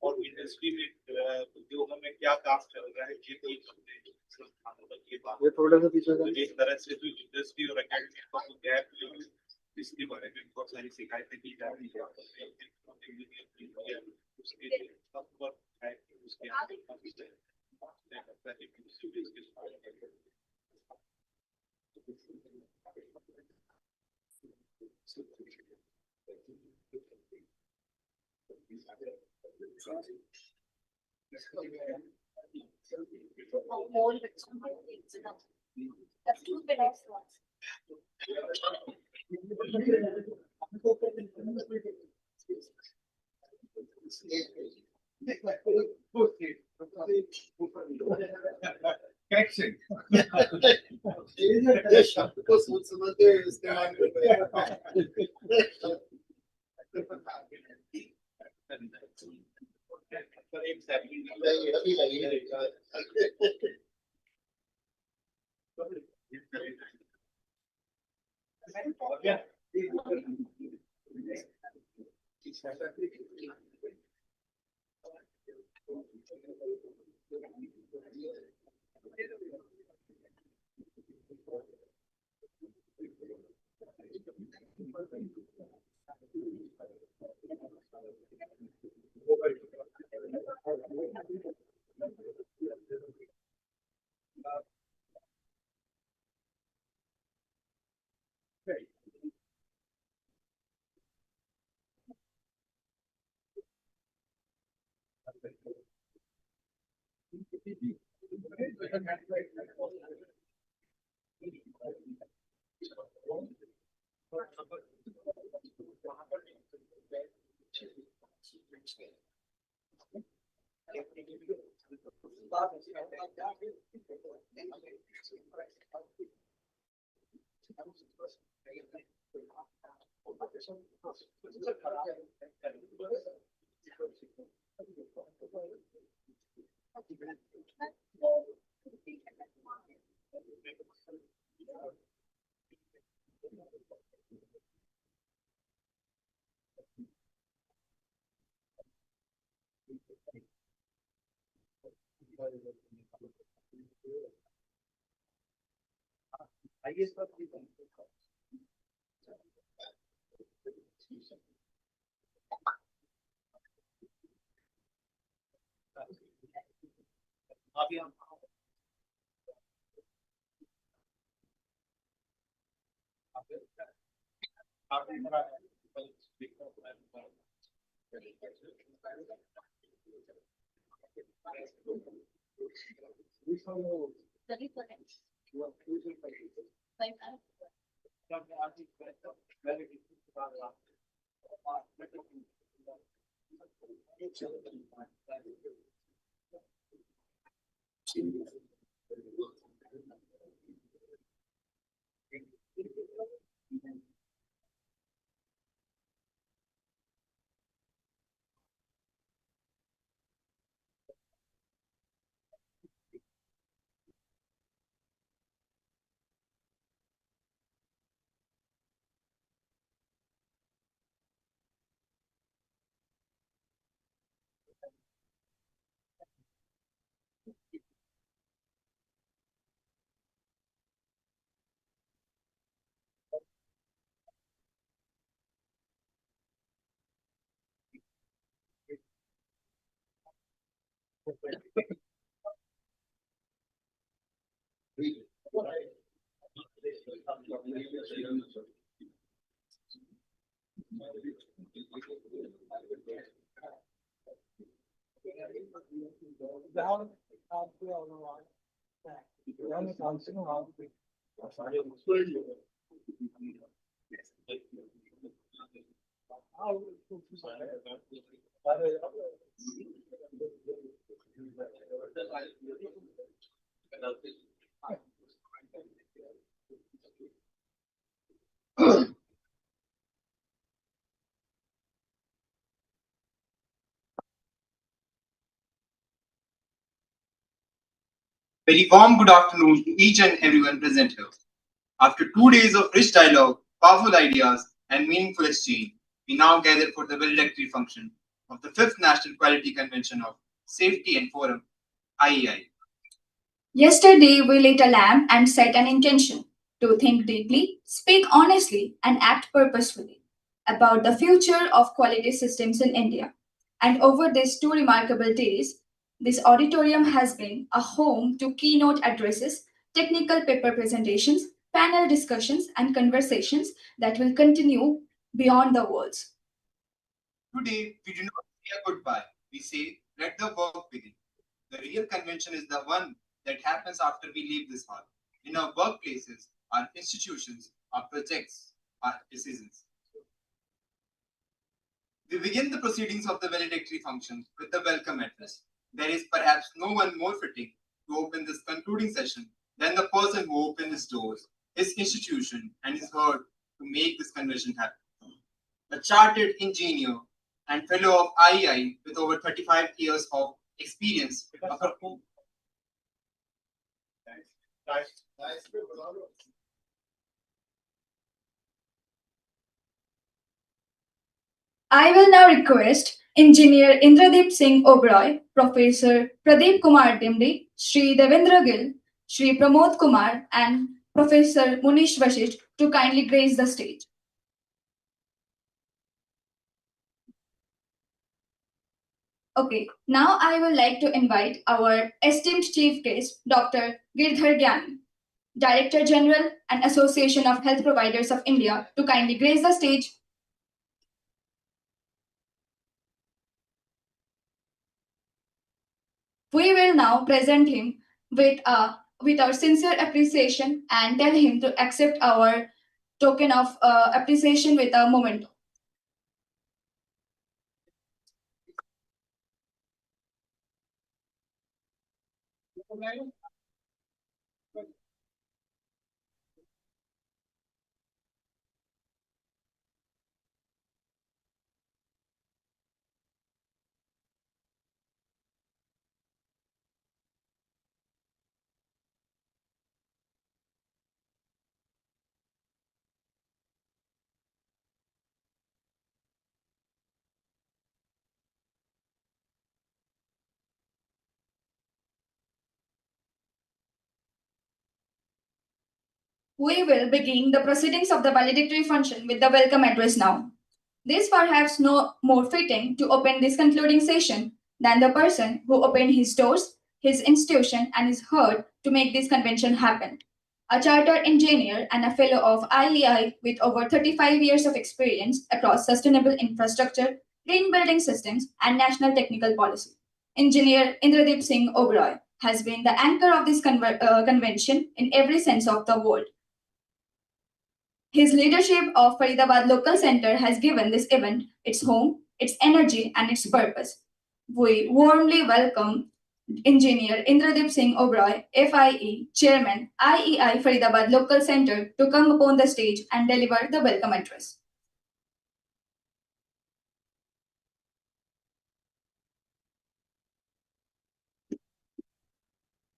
और इंडस्ट्री में उद्योगों में क्या काम चल रहा है ये भी ये थोड़ा सा पीछे एक तरह से जो इंडस्ट्री और एकेडमी का गैप इसके बारे में बहुत सारी शिकायतें की जा रही है उसके सब पर है उसके That's two the next ones. Catching. Very warm good afternoon to each and everyone present here. After 2 days of rich dialogue, powerful ideas, and meaningful exchange, we now gather for the valedictory function of the 5th National Quality Convention of Safety and Forum, IEI. Yesterday, we lit a lamp and set an intention to think deeply, speak honestly, and act purposefully about the future of quality systems in India. And over these 2 remarkable days, this auditorium has been a home to keynote addresses, technical paper presentations, panel discussions, and conversations that will continue beyond the walls. Today, we do not say a goodbye. We say, let the work begin. The real convention is the one that happens after we leave this hall. In our workplaces, our institutions, our projects, our decisions. We begin the proceedings of the valedictory function with the welcome address. There is perhaps no one more fitting to open this concluding session than the person who opened his doors, his institution, and his heart to make this convention happen. A chartered engineer and fellow of IEI with over 35 years of experience. I will now request Engineer Indradeep Singh Oberoi, Professor Pradeep Kumar Dimri, Shri Devendra Gill, Shri Pramod Kumar, and Professor Munish Vashisht to kindly grace the stage. Okay, now I would like to invite our esteemed chief guest, Dr. Girdhar Gyani, Director General and Association of Health Providers of India, to kindly grace the stage. We will now present him with our sincere appreciation and tell him to accept our token of appreciation with a moment. We will begin the proceedings of the valedictory function with the welcome address now. This perhaps no more fitting to open this concluding session than the person who opened his doors, his institution, and his heart to make this convention happen. A chartered engineer and a fellow of IEI with over 35 years of experience across sustainable infrastructure, green building systems, and national technical policy. Engineer Indradeep Singh Oberoi has been the anchor of this convention in every sense of the word. His leadership of Faridabad Local Center has given this event its home, its energy, and its purpose. We warmly welcome Engineer Indradeep Singh Oberoi, FIE Chairman, IEI Faridabad Local Center, to come upon the stage and deliver the welcome address.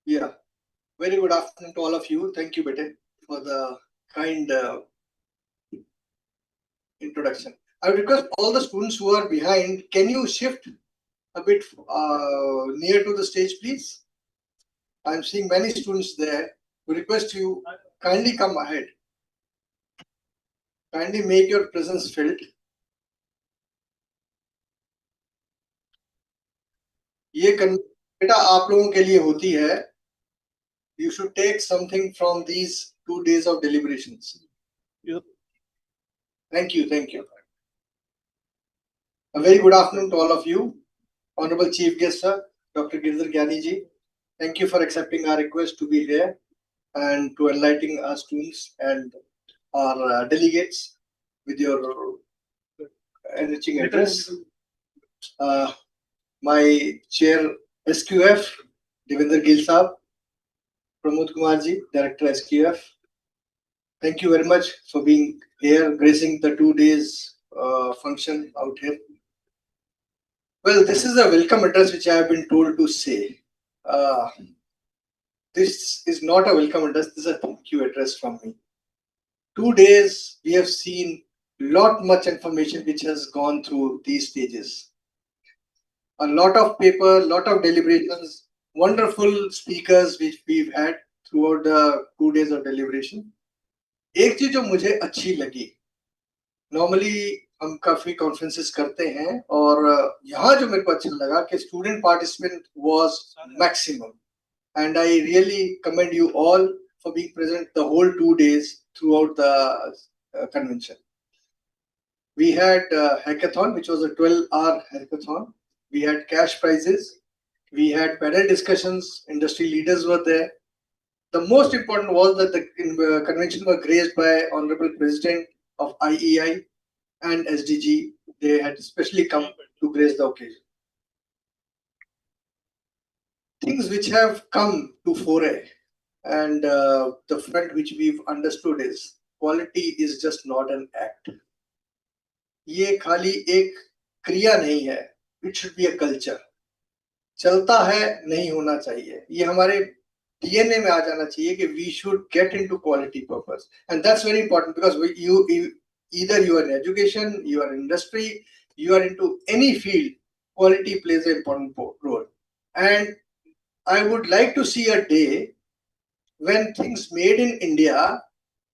Yeah, very good afternoon to all of you. Thank you, Bete, for the kind introduction. I would request all the students who are behind, can you shift a bit near to the stage, please? I'm seeing many students there. We request you kindly come ahead. Kindly make your presence felt. ये बेटा आप लोगों के लिए होती है. You should take something from these 2 days of deliberations. Yep. Thank you. A very good afternoon to all of you. Honorable Chief Guest, sir, Dr. Girdhar Gyani ji, thank you for accepting our request to be here and to enlightening our students and our delegates with your enriching address. My chair SQF, Devendra Gill Saab, Pramod Kumar ji, Director SQF. Thank you very much for being here, gracing the 2 days function out here. Well, this is a welcome address which I have been told to say. This is not a welcome address, this is a thank you address from me. 2 days, we have seen much information which has gone through these stages. A lot of paper, lot of deliberations, wonderful speakers which we've had throughout the 2 days of deliberation. एक चीज जो मुझे अच्छी लगी, normally हम काफी conferences करते हैं और यहाँ जो मेरे को अच्छा लगा कि student participant was maximum and I really commend you all for being present the whole 2 days throughout the convention. We had hackathon, which was a 12-hour hackathon. We had cash prizes. We had panel discussions. Industry leaders were there. The most important was that the convention was graced by Honorable President of IEI and SDG. They had especially come to grace the occasion. Things which have come to foray and the front which we've understood is quality is just not an act. ये खाली एक क्रिया नहीं है. It should be a culture. चलता है नहीं होना चाहिए. ये हमारे DNA में आ जाना चाहिए कि we should get into quality purpose, and that's very important because either you are in education, you are in industry, you are into any field, quality plays an important role. And I would like to see a day when things made in India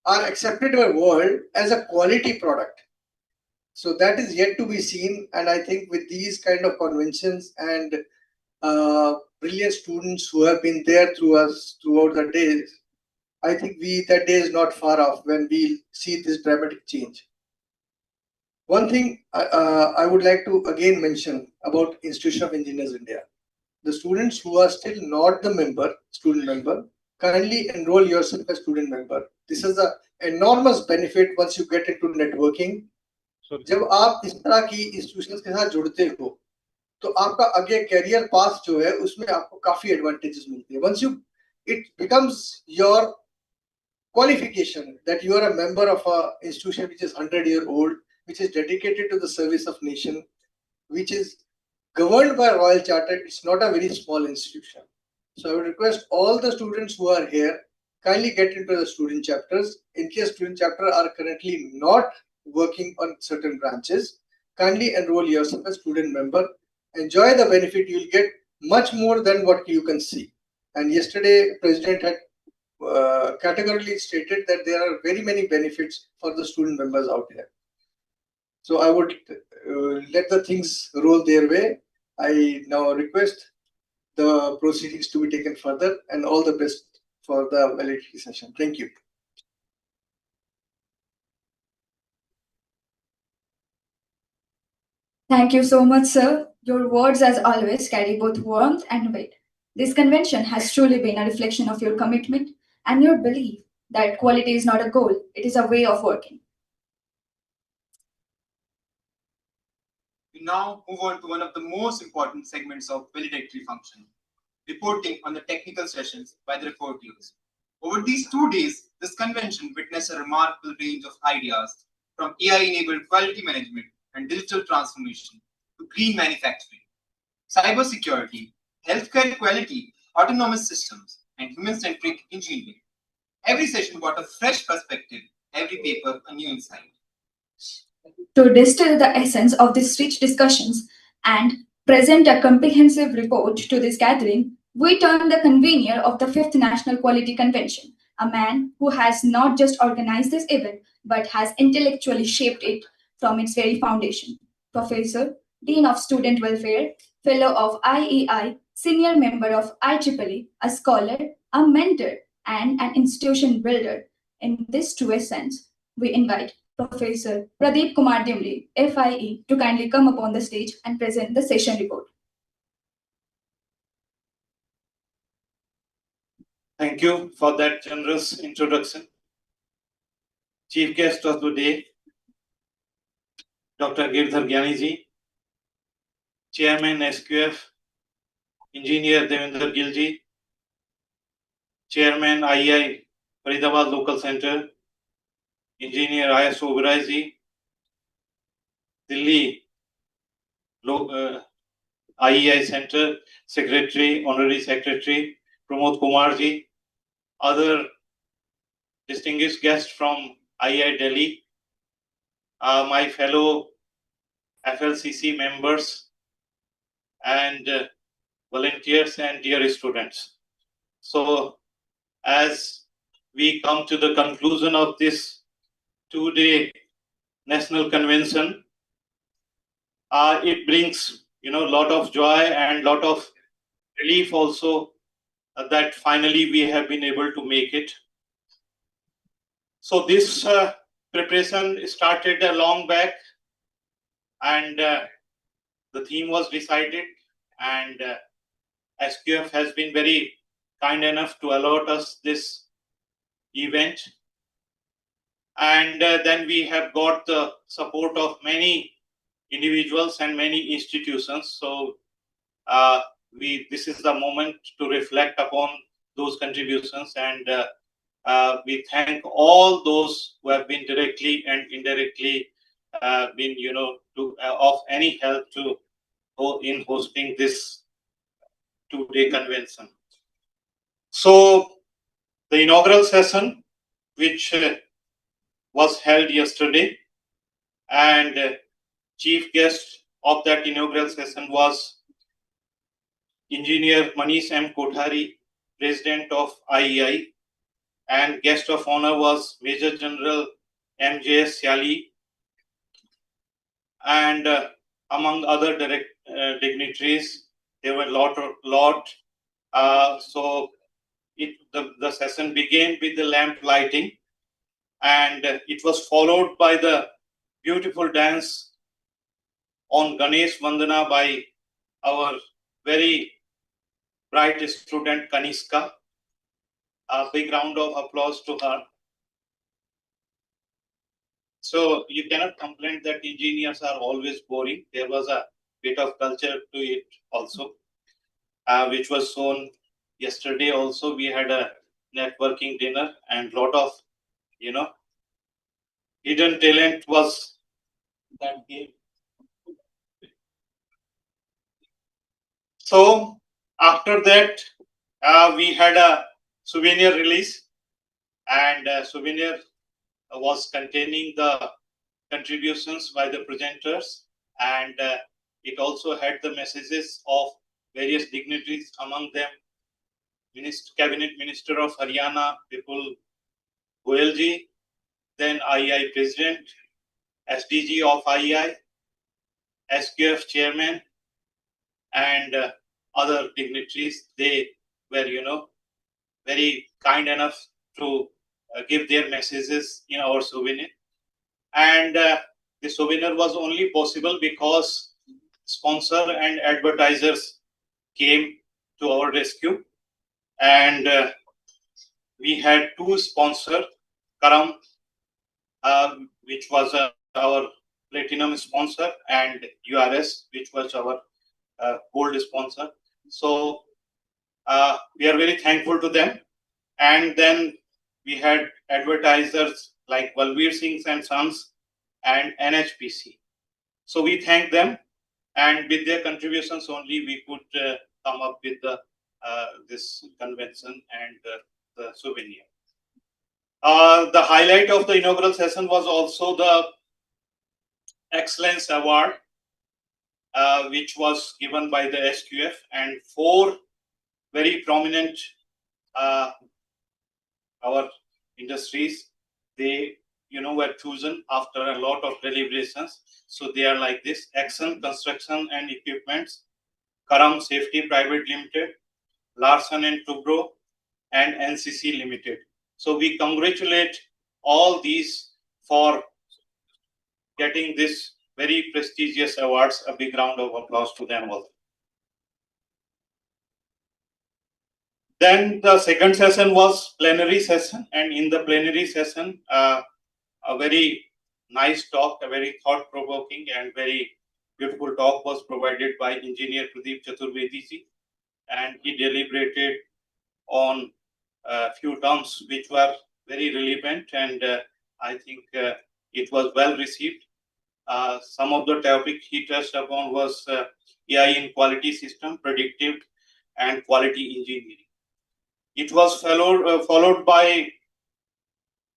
are accepted by the world as a quality product. So that is yet to be seen, and I think with these kind of conventions and brilliant students who have been there throughout the days, I think that day is not far off when we see this dramatic change. One thing I would like to again mention about Institution of Engineers India. The students who are still not the student member, kindly enroll yourself as student member. This is an enormous benefit once you get into networking. जब आप इस तरह की institutions के साथ जुड़ते हो तो आपका आगे कैरियर पाथ जो है उसमें आपको काफी एडवांटेजेस मिलते हैं. Once it becomes your qualification that you are a member of a institution which is 100-year-old, which is dedicated to the service of nation, which is governed by Royal Charter. It's not a very small institution. So I would request all the students who are here, kindly get into the student chapters. In case student chapter are currently not working on certain branches, kindly enroll yourself as student member. Enjoy the benefit. You'll get much more than what you can see. And yesterday, President had categorically stated that there are very many benefits for the student members out here. So I would let the things roll their way. I now request the proceedings to be taken further, and all the best for the validity session. Thank you. Thank you so much, sir. Your words, as always, carry both warmth and weight. This convention has truly been a reflection of your commitment and your belief that quality is not a goal, it is a way of working. We now move on to one of the most important segments of valedictory function, reporting on the technical sessions by the reporters. Over these 2 days, this convention witnessed a remarkable range of ideas from AI-enabled quality management and digital transformation to green manufacturing, cybersecurity, healthcare quality, autonomous systems, and human-centric engineering. Every session brought a fresh perspective, every paper a new insight. To distill the essence of these rich discussions and present a comprehensive report to this gathering, we turn the convener of the 5th National Quality Convention, a man who has not just organized this event but has intellectually shaped it from its very foundation. Professor, Dean of Student Welfare, Fellow of IEI, Senior Member of IEEE, a scholar, a mentor, and an institution builder. In this truest sense, we invite Professor Pradeep Kumar Dimli, FIE, to kindly come upon the stage and present the session report. Thank you for that generous introduction. Chief guest of the day, Dr. Girdhar Gyani Chairman SQF, Engineer Devendra Gilji, Chairman IEI Faridabad Local Center, Engineer IS Oberoi Delhi IEI Center Secretary, Honorary Secretary Pramod Kumarji, other distinguished guests from IEI Delhi, my fellow FLCC members and volunteers and dear students. So as we come to the conclusion of this two-day national convention, it brings a lot of joy and lot of relief also that finally we have been able to make it. So this preparation started a long back, and the theme was decided, and SQF has been very kind enough to allot us this event. And then we have got the support of many individuals and many institutions. So this is the moment to reflect upon those contributions, and we thank all those who have been directly and indirectly been of any help in hosting this two-day convention. So the inaugural session, which was held yesterday, and chief guest of that inaugural session was Engineer Manish M. Kothari, President of IEI, and guest of honor was Major General M.J.S. Syali, and among other dignitaries. There were a lot. So the session began with the lamp lighting, and it was followed by the beautiful dance on Ganesh Vandana by our very bright student Kaniska. A big round of applause to her. So you cannot complain that engineers are always boring. There was a bit of culture to it also, which was shown yesterday. Also, we had a networking dinner, and lot of hidden talent was that game. So after that, we had a souvenir release, and souvenir was containing the contributions by the presenters, and it also had the messages of various dignitaries, among them Cabinet Minister of Haryana, Vipul Goyalji, then IEI President, SDG of IEI, SQF Chairman, and other dignitaries. They were, very kind enough to give their messages in our souvenir. And the souvenir was only possible because sponsor and advertisers came to our rescue, and we had two sponsors, Karam, which was our platinum sponsor, and URS, which was our gold sponsor. So we are very thankful to them. And then we had advertisers like Balbir Singh and Sons and NHPC. So we thank them, and with their contributions only we could come up with this convention and the souvenir. The highlight of the inaugural session was also the Excellence Award, which was given by the SQF, and 4 very prominent our industries, they were chosen after a lot of deliberations. So they are like this: Action Construction and Equipments, Karam Safety Private Limited, Larsen and Toubro, and NCC Limited. So we congratulate all these for getting this very prestigious awards. A big round of applause to them all. Then the second session was plenary session, and in the plenary session, a very nice talk, a very thought-provoking and very beautiful talk was provided by Engineer Pradeep Chaturvedi ji, and he deliberated on a few terms which were very relevant, and I think it was well received. Some of the topic he touched upon was AI in quality system, predictive and quality engineering. It was followed by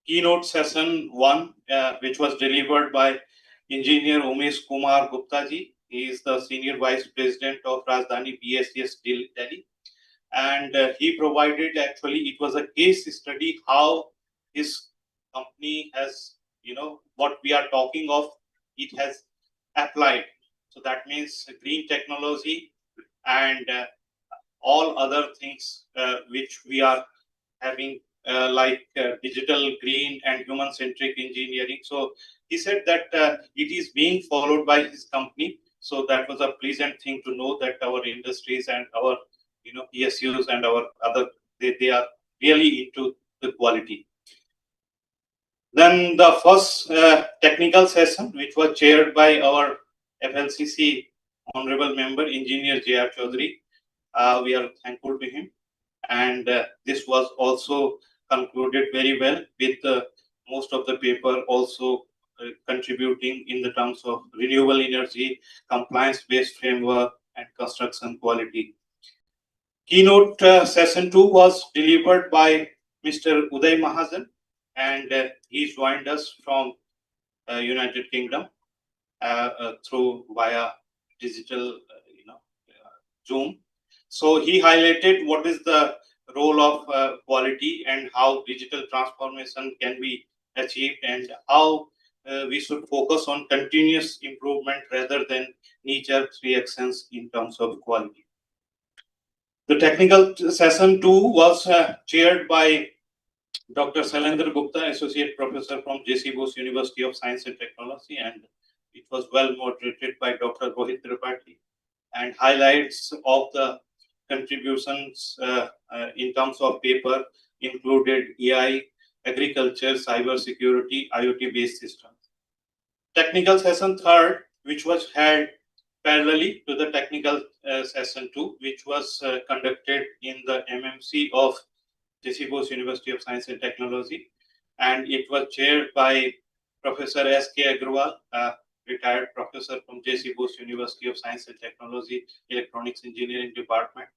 keynote session 1, which was delivered by Engineer Umesh Kumar Gupta ji. He is the Senior Vice President of Rajdhani BSES Delhi. And he provided, actually, it was a case study how his company has, what we are talking of, it has applied. So that means green technology and all other things which we are having like digital, green and human-centric engineering. So he said that it is being followed by his company. So that was a pleasant thing to know that our industries and our PSUs and our other, they are really into the quality. Then the first technical session, which was chaired by our FLCC honorable member, Engineer J.R. Chaudhary. We are thankful to him. And this was also concluded very well with most of the paper also contributing in the terms of renewable energy, compliance-based framework, and construction quality. Keynote session 2 was delivered by Mr. Uday Mahajan, and he joined us from United Kingdom through via digital, Zoom. So he highlighted what is the role of quality and how digital transformation can be achieved, and how we should focus on continuous improvement rather than knee-jerk reactions in terms of quality. The technical session 2 was chaired by Dr. Sailendra Gupta, Associate Professor from JC Bose University of Science and Technology, and it was well moderated by Dr. Rohit Tripathi, and highlights of the contributions in terms of paper included AI, agriculture, cyber security, IoT-based systems. Technical session 3rd, which was held parallelly to the technical session 2, which was conducted in the MMC of JC Bose University of Science and Technology, and it was chaired by Professor S.K. Agrawal, retired professor from JC Bose University of Science and Technology, Electronics Engineering Department,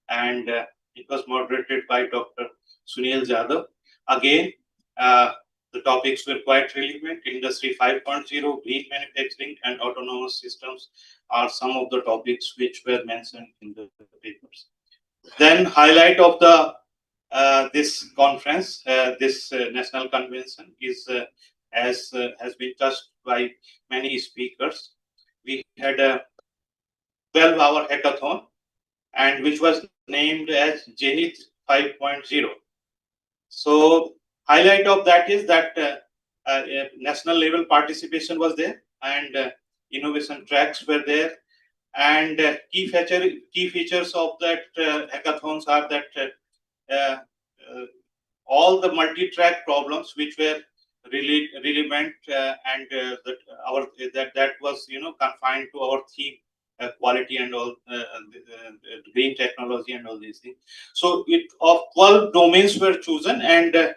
and it was moderated by Dr. Sunil Jadhav. Again, the topics were quite relevant. Industry 5.0, green manufacturing, and autonomous systems are some of the topics which were mentioned in the papers. Then, highlight of the this conference, this national convention is as has been touched by many speakers. We had a 12-hour hackathon, and which was named as Zenith 5.0. So highlight of that is that national level participation was there, and innovation tracks were there, and key features of that hackathons are that all the multi-track problems which were really relevant and that was confined to our theme, quality and all, green technology and all these things. So it of 12 domains were chosen, and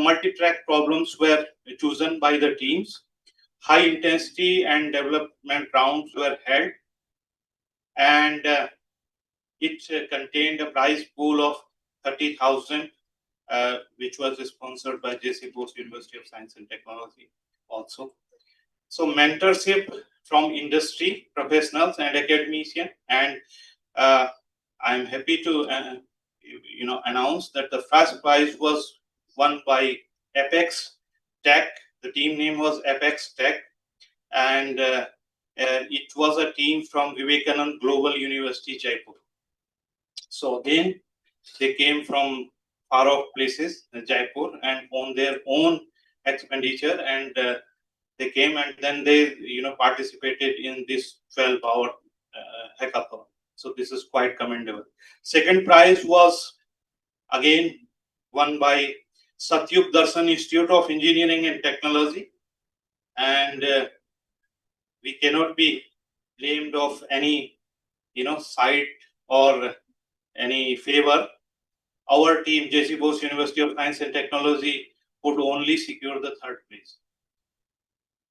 multi-track problems were chosen by the teams. High intensity and development rounds were held, and it contained a prize pool of 30,000, which was sponsored by JC Bose University of Science and Technology also. So mentorship from industry, professionals and academicians, and I'm happy to announce that the first prize was won by Apex Tech. The team name was Apex Tech, and it was a team from Vivekanand Global University, Jaipur. So again, they came from far off places, Jaipur, and on their own expenditure, and they came and then they participated in this 12-hour hackathon. So this is quite commendable. Second prize was again won by Satyug Darshan Institute of Engineering and Technology, and we cannot be blamed of any side or any favor. Our team, JC Bose University of Science and Technology, could only secure the third place.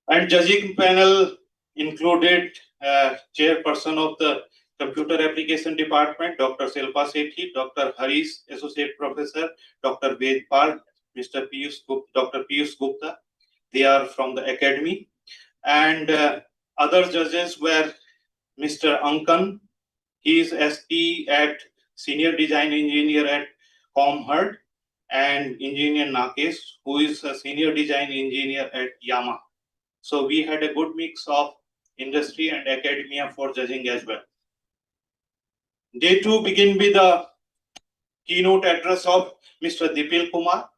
And judging panel included chairperson of the Computer Application Department, Dr. Silpa Sethi, Dr. Harish, Associate Professor, Dr. Ved Pal, Dr. Piyush Gupta. They are from the academy. And other judges were Mr. Ankan. He is ST at Senior Design Engineer at Comherd, and Engineer Nakesh, who is a Senior Design Engineer at Yamaha. So we had a good mix of industry and academia for judging as well. Day 2 begin with the keynote address of Mr. Dipil Kumar.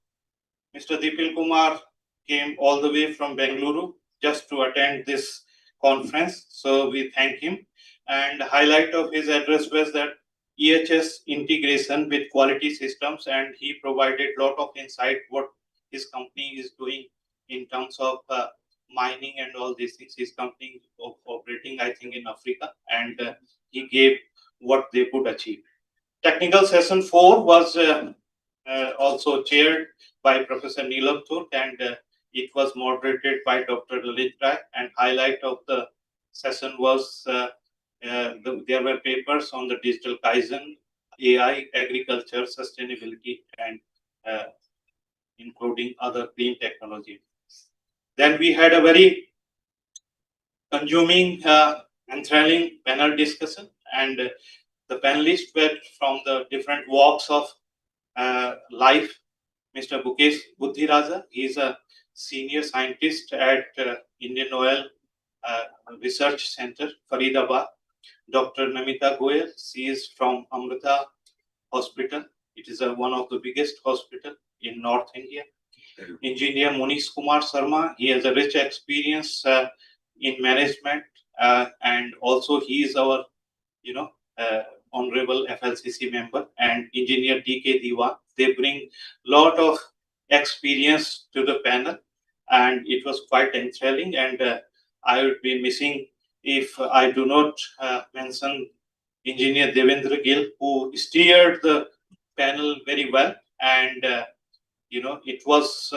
Mr. Dipil Kumar came all the way from Bengaluru just to attend this conference. So we thank him. And the highlight of his address was that EHS integration with quality systems, and he provided a lot of insight what his company is doing in terms of mining and all these things. His company is operating, I think, in Africa, and he gave what they could achieve. Technical session 4 was also chaired by Professor Neelam Turk, and it was moderated by Dr. Lalit Rai, and highlight of the session was there were papers on the digital Kaizen, AI, agriculture, sustainability, and including other clean technology. Then we had a very consuming, enthralling panel discussion, and the panelists were from the different walks of life. Mr. Bukesh Buddhiraja, he is a senior scientist at Indian Oil Research Center, Faridabad. Dr. Namita Goyal, she is from Amrita Hospital. It is one of the biggest hospital in North India. Engineer Monish Kumar Sharma, he has a rich experience in management, and also he is our, honorable FLCC member. And Engineer D.K. Diwan, they bring lot of experience to the panel, and it was quite enthralling. And I would be missing if I do not mention Engineer Devendra Gill, who steered the panel very well, and it was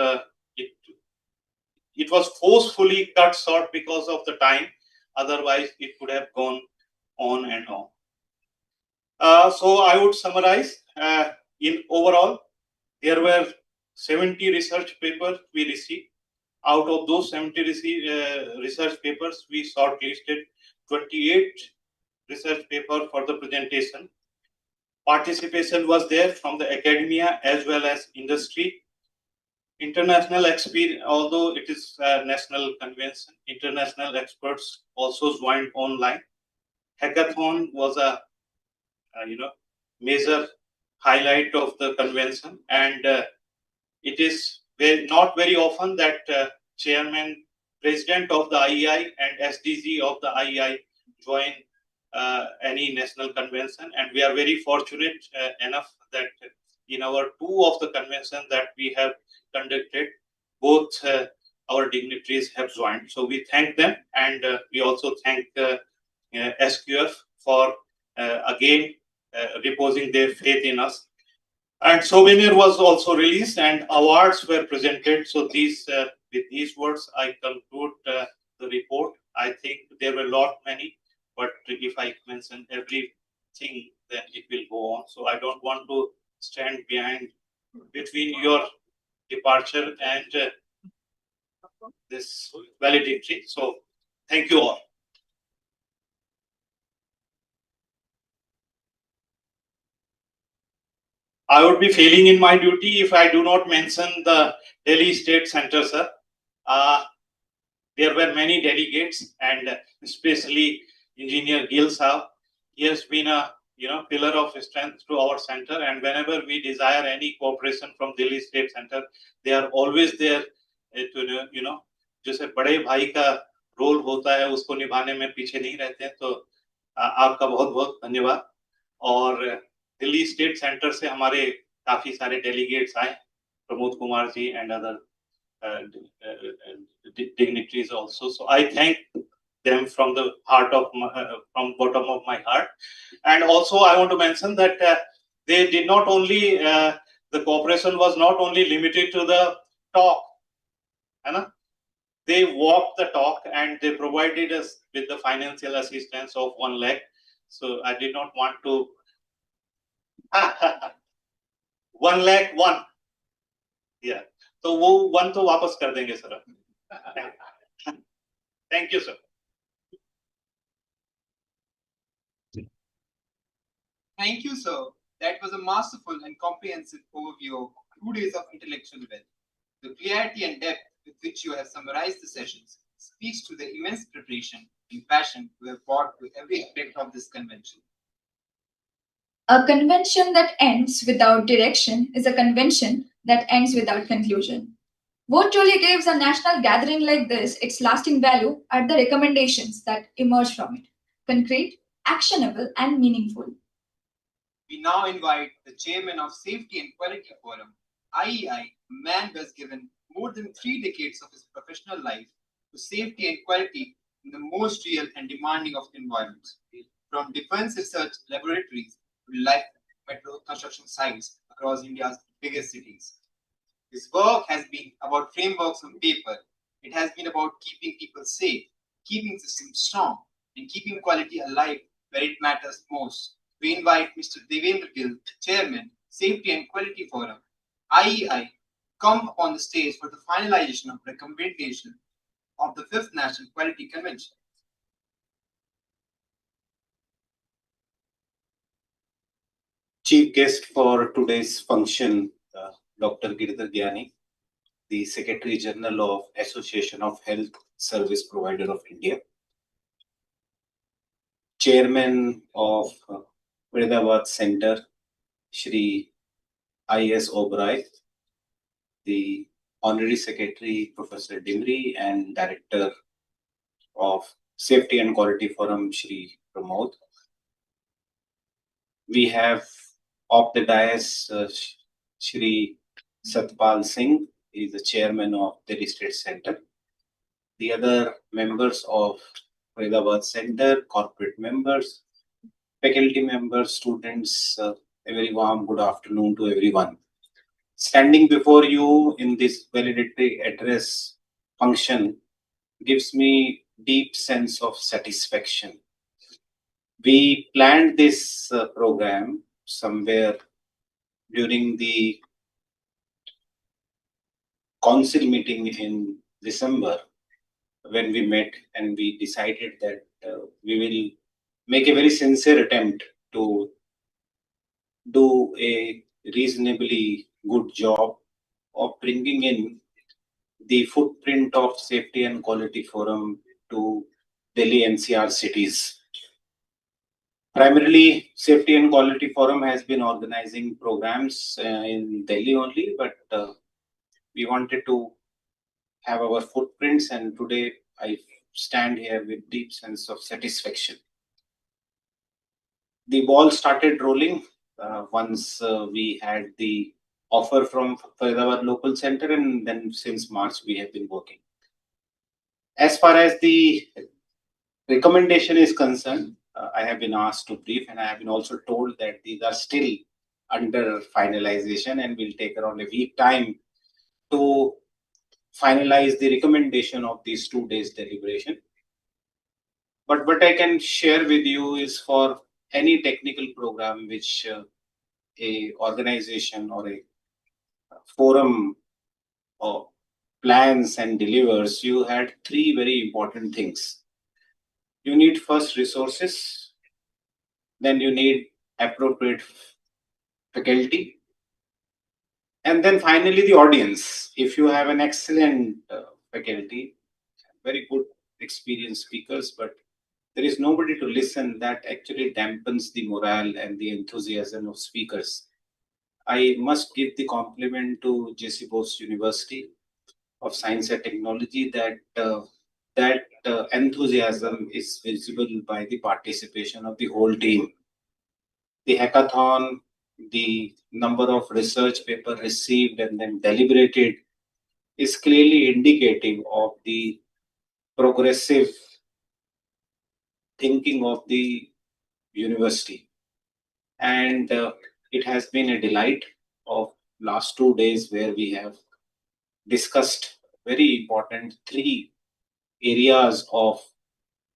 it was forcefully cut short because of the time. Otherwise, it could have gone on and on. So I would summarize. In overall, there were 70 research papers we received. Out of those 70 research papers, we shortlisted 28 research papers for the presentation. Participation was there from the academia as well as industry. International experience, although it is a national convention, international experts also joined online. Hackathon was a major highlight of the convention, and it is not very often that chairman, president of the IEI and SDG of the IEI join any national convention, and we are very fortunate enough that in our 2 of the conventions that we have conducted, both our dignitaries have joined. So we thank them, and we also thank SQF for again reposing their faith in us. And souvenir was also released and awards were presented. So these with these words, I conclude the report. I think there were many, but if I mention everything, then it will go on. So I don't want to stand between your departure and this valedictory. So thank you all. I would be failing in my duty if I do not mention the Delhi State Center, sir. There were many delegates, and especially Engineer Gill Saab. He has been a pillar of strength to our center, and whenever we desire any cooperation from Delhi State Center, they are always there to जैसे बड़े भाई का role होता है उसको निभाने में पीछे नहीं रहते हैं. तो आपका बहुत बहुत धन्यवाद. और दिल्ली स्टेट सेंटर से हमारे काफी सारे delegates आए, Pramod Kumar ji and other dignitaries also. So I thank them from the heart of from bottom of my heart. And also I want to mention that they did not only the cooperation was not only limited to the talk, है ना? They walked the talk and they provided us with the financial assistance of 1 lakh. So I did not want to 1 lakh one. Yeah. So वो 1 तो वापस कर देंगे sir. Thank you, sir. Thank you, sir. That was a masterful and comprehensive overview of 2 days of intellectual wealth. The clarity and depth with which you have summarized the sessions speaks to the immense preparation and passion you have brought to every aspect of this convention. A convention that ends without direction is a convention that ends without conclusion. What truly gives a national gathering like this its lasting value are the recommendations that emerge from it, concrete, actionable, and meaningful. We now invite the chairman of Safety and Quality Forum, IEI, a man who has given more than 3 decades of his professional life to safety and quality in the most real and demanding of environments, from defense research laboratories to live metro construction sites across India's biggest cities. His work has been about frameworks on paper. It has been about keeping people safe, keeping systems strong, and keeping quality alive where it matters most. We invite Mr. Devendra Gill, Chairman, Safety and Quality Forum, IEI, come upon the stage for the finalization of recommendation of the 5th National Quality Convention. Chief guest for today's function, Dr. Giridhar Gyani, the Secretary General of Association of Health Service Provider of India, Chairman of Faridabad Center, Shri I.S. Oberoi, the Honorary Secretary Professor Dimri, and Director of Safety and Quality Forum, Shri Pramod. We have of the dais Shri Satpal Singh, he is the chairman of Delhi State Center. The other members of Faridabad Center, corporate members, faculty members, students, a very warm good afternoon to everyone. Standing before you in this valedictory address function gives me deep sense of satisfaction. We planned this program somewhere during the council meeting in December when we met, and we decided that we will make a very sincere attempt to do a reasonably good job of bringing in the footprint of Safety and Quality Forum to Delhi NCR cities. Primarily, Safety and Quality Forum has been organizing programs in Delhi only, but we wanted to have our footprints, and today I stand here with deep sense of satisfaction. The ball started rolling once we had the offer from Faridabad local center, and then since March we have been working. As far as the recommendation is concerned, I have been asked to brief, and I have been also told that these are still under finalization and will take around a week time to finalize the recommendation of these 2 days deliberation. But what I can share with you is for any technical program which a organization or a forum or plans and delivers, you had 3 very important things. You need first resources, then you need appropriate faculty, and then finally the audience. If you have an excellent faculty, very good experienced speakers, but there is nobody to listen, that actually dampens the morale and the enthusiasm of speakers. I must give the compliment to JC Bose University of Science and Technology that enthusiasm is visible by the participation of the whole team. The hackathon the number of research paper received and then deliberated is clearly indicative of the progressive thinking of the university. And it has been a delight of last 2 days where we have discussed very important 3 areas of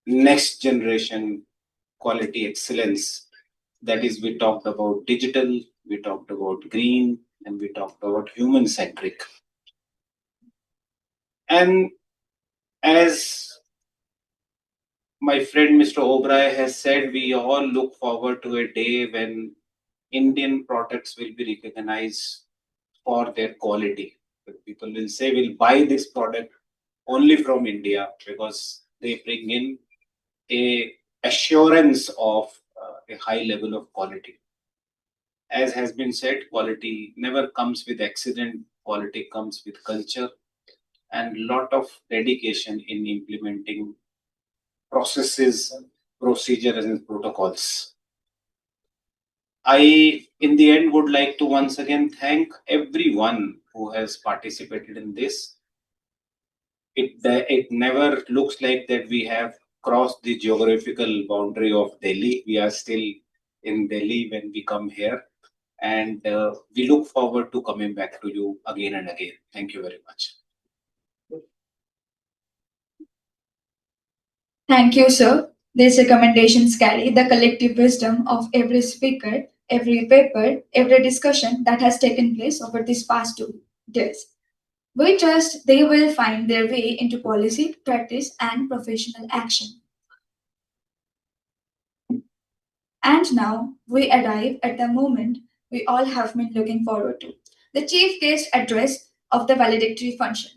next generation quality excellence. That is, we talked about digital, we talked about green, and we talked about human centric. And as my friend Mr. Oberoi has said, we all look forward to a day when Indian products will be recognized for their quality. People will say, we'll buy this product only from India because they bring in a assurance of a high level of quality. As has been said, quality never comes with accident. Quality comes with culture and lot of dedication in implementing processes, procedures, and protocols. I, in the end, would like to once again thank everyone who has participated in this. It never looks like that we have crossed the geographical boundary of Delhi. We are still in Delhi when we come here. And we look forward to coming back to you again and again. Thank you very much. Thank you, sir. These recommendations carry the collective wisdom of every speaker, every paper, every discussion that has taken place over these past 2 days. We trust they will find their way into policy, practice, and professional action. And now we arrive at the moment we all have been looking forward to the chief guest address of the valedictory function.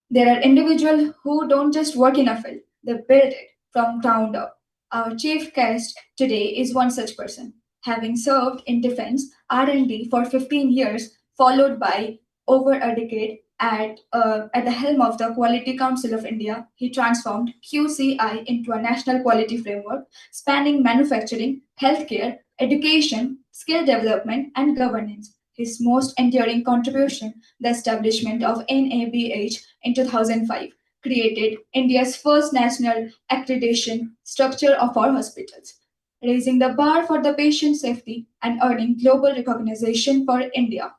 There are individuals who don't just work in a field, they build it from ground up. Our chief guest today is one such person, having served in defense R&D for 15 years, followed by over a decade at the helm of the Quality Council of India. He transformed QCI into a national quality framework spanning manufacturing, healthcare, education, skill development, and governance. His most enduring contribution, the establishment of NABH in 2005, created India's first national accreditation structure for hospitals, raising the bar for the patient safety and earning global recognition for India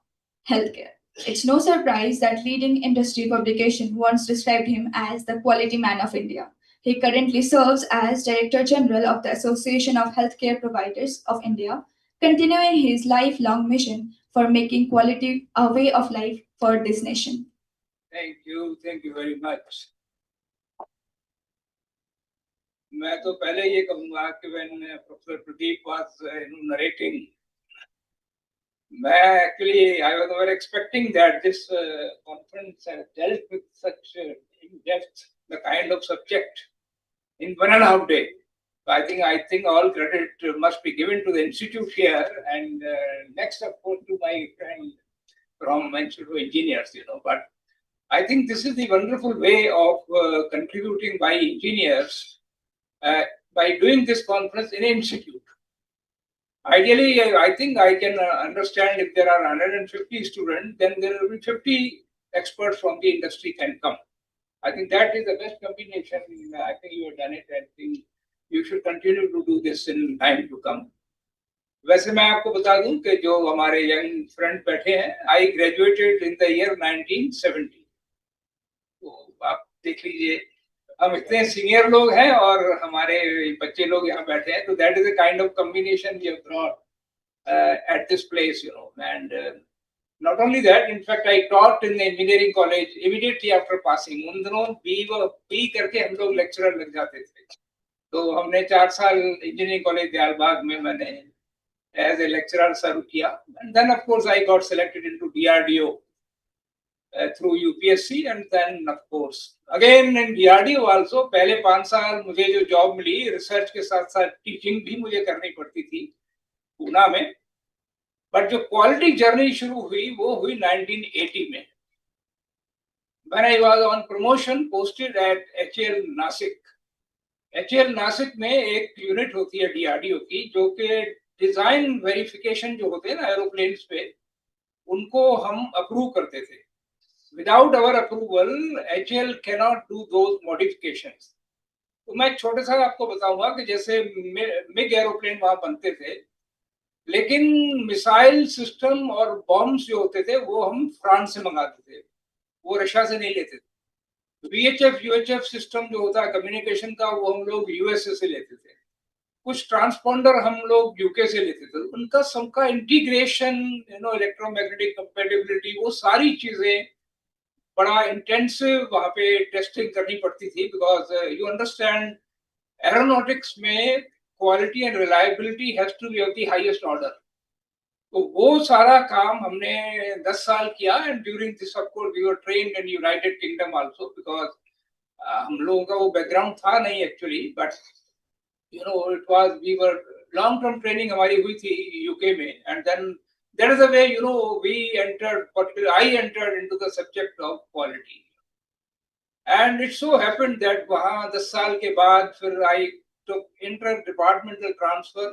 healthcare. It's no surprise that leading industry publication once described him as the quality man of India. He currently serves as Director General of the Association of Healthcare Providers of India, continuing his lifelong mission for making quality a way of life for this nation. Thank you very much. मैं तो पहले ये कहूँगा कि when Professor Pradeep was narrating, I was never expecting that this conference has dealt with such in depth the kind of subject in 1.5 days. I think all credit must be given to the institute here, and next of course to my friend from Institute of Engineers. But I think this is the wonderful way of contributing by engineers by doing this conference in an institute. Ideally, I think I can understand if there are 150 students, then there will be 50 experts from the industry can come. I think that is the best combination. I think you have done it. I think you should continue to do this in time to come. वैसे मैं आपको बता दूं कि जो हमारे young friend बैठे हैं, I graduated in the year 1970. तो आप देख लीजिए, हम इतने सीनियर लोग हैं और हमारे बच्चे लोग यहाँ बैठे हैं, तो that is the kind of combination we have brought at this place, and not only that, in fact, I taught in the engineering college immediately after passing. उन दिनों B करके हम लोग लेक्चरर लग जाते थे, तो हमने 4 साल इंजीनियरिंग कॉलेज दयालबाग में मैंने as a lecturer serve किया, and then of course I got selected into DRDO through UPSC, and then of course again in DRDO also पहले 5 साल मुझे जो जॉब मिली रिसर्च के साथ साथ टीचिंग भी मुझे करनी पड़ती थी पूना में, बट जो क्वालिटी जर्नी शुरू हुई वो हुई 1980 में, when I was on promotion posted at HL Nasik. HL Nasik में एक यूनिट होती है DRDO की जो कि डिजाइन वेरिफिकेशन जो होते हैं ना एरोप्लेन्स पे, उनको हम अप्रूव करते थे. Without our approval HAL cannot do those modifications. तो मैं छोटे सा आपको बताऊंगा कि जैसे मिग एरोप्लेन वहां बनते थे, लेकिन मिसाइल सिस्टम और बॉम्ब्स जो होते थे वो हम फ्रांस से मंगाते थे, वो रशिया से नहीं लेते थे. VHF UHF सिस्टम जो होता है कम्युनिकेशन का, वो हम लोग USA से लेते थे. कुछ ट्रांसपॉन्डर हम लोग यूके से लेते थे. उनका सबका इंटीग्रेशन, इलेक्ट्रोमैग्नेटिक कंपैटिबिलिटी, वो सारी चीजें बड़ा इंटेंसिव वहां पे टेस्टिंग करनी पड़ती थी. बिकॉज यू अंडरस्टैंड, एरोनॉटिक्स में quality and reliability has to be of the highest order. तो वो सारा काम हमने 10 साल किया. And during this of course we were trained in United Kingdom also, because हम लोगों का वो बैकग्राउंड था नहीं actually, but it was, we were long term training हमारी हुई थी UK में. And then that is the way we entered, particularly I entered into the subject of quality. And it so happened that वहाँ 10 साल के बाद फिर I took inter-departmental transfer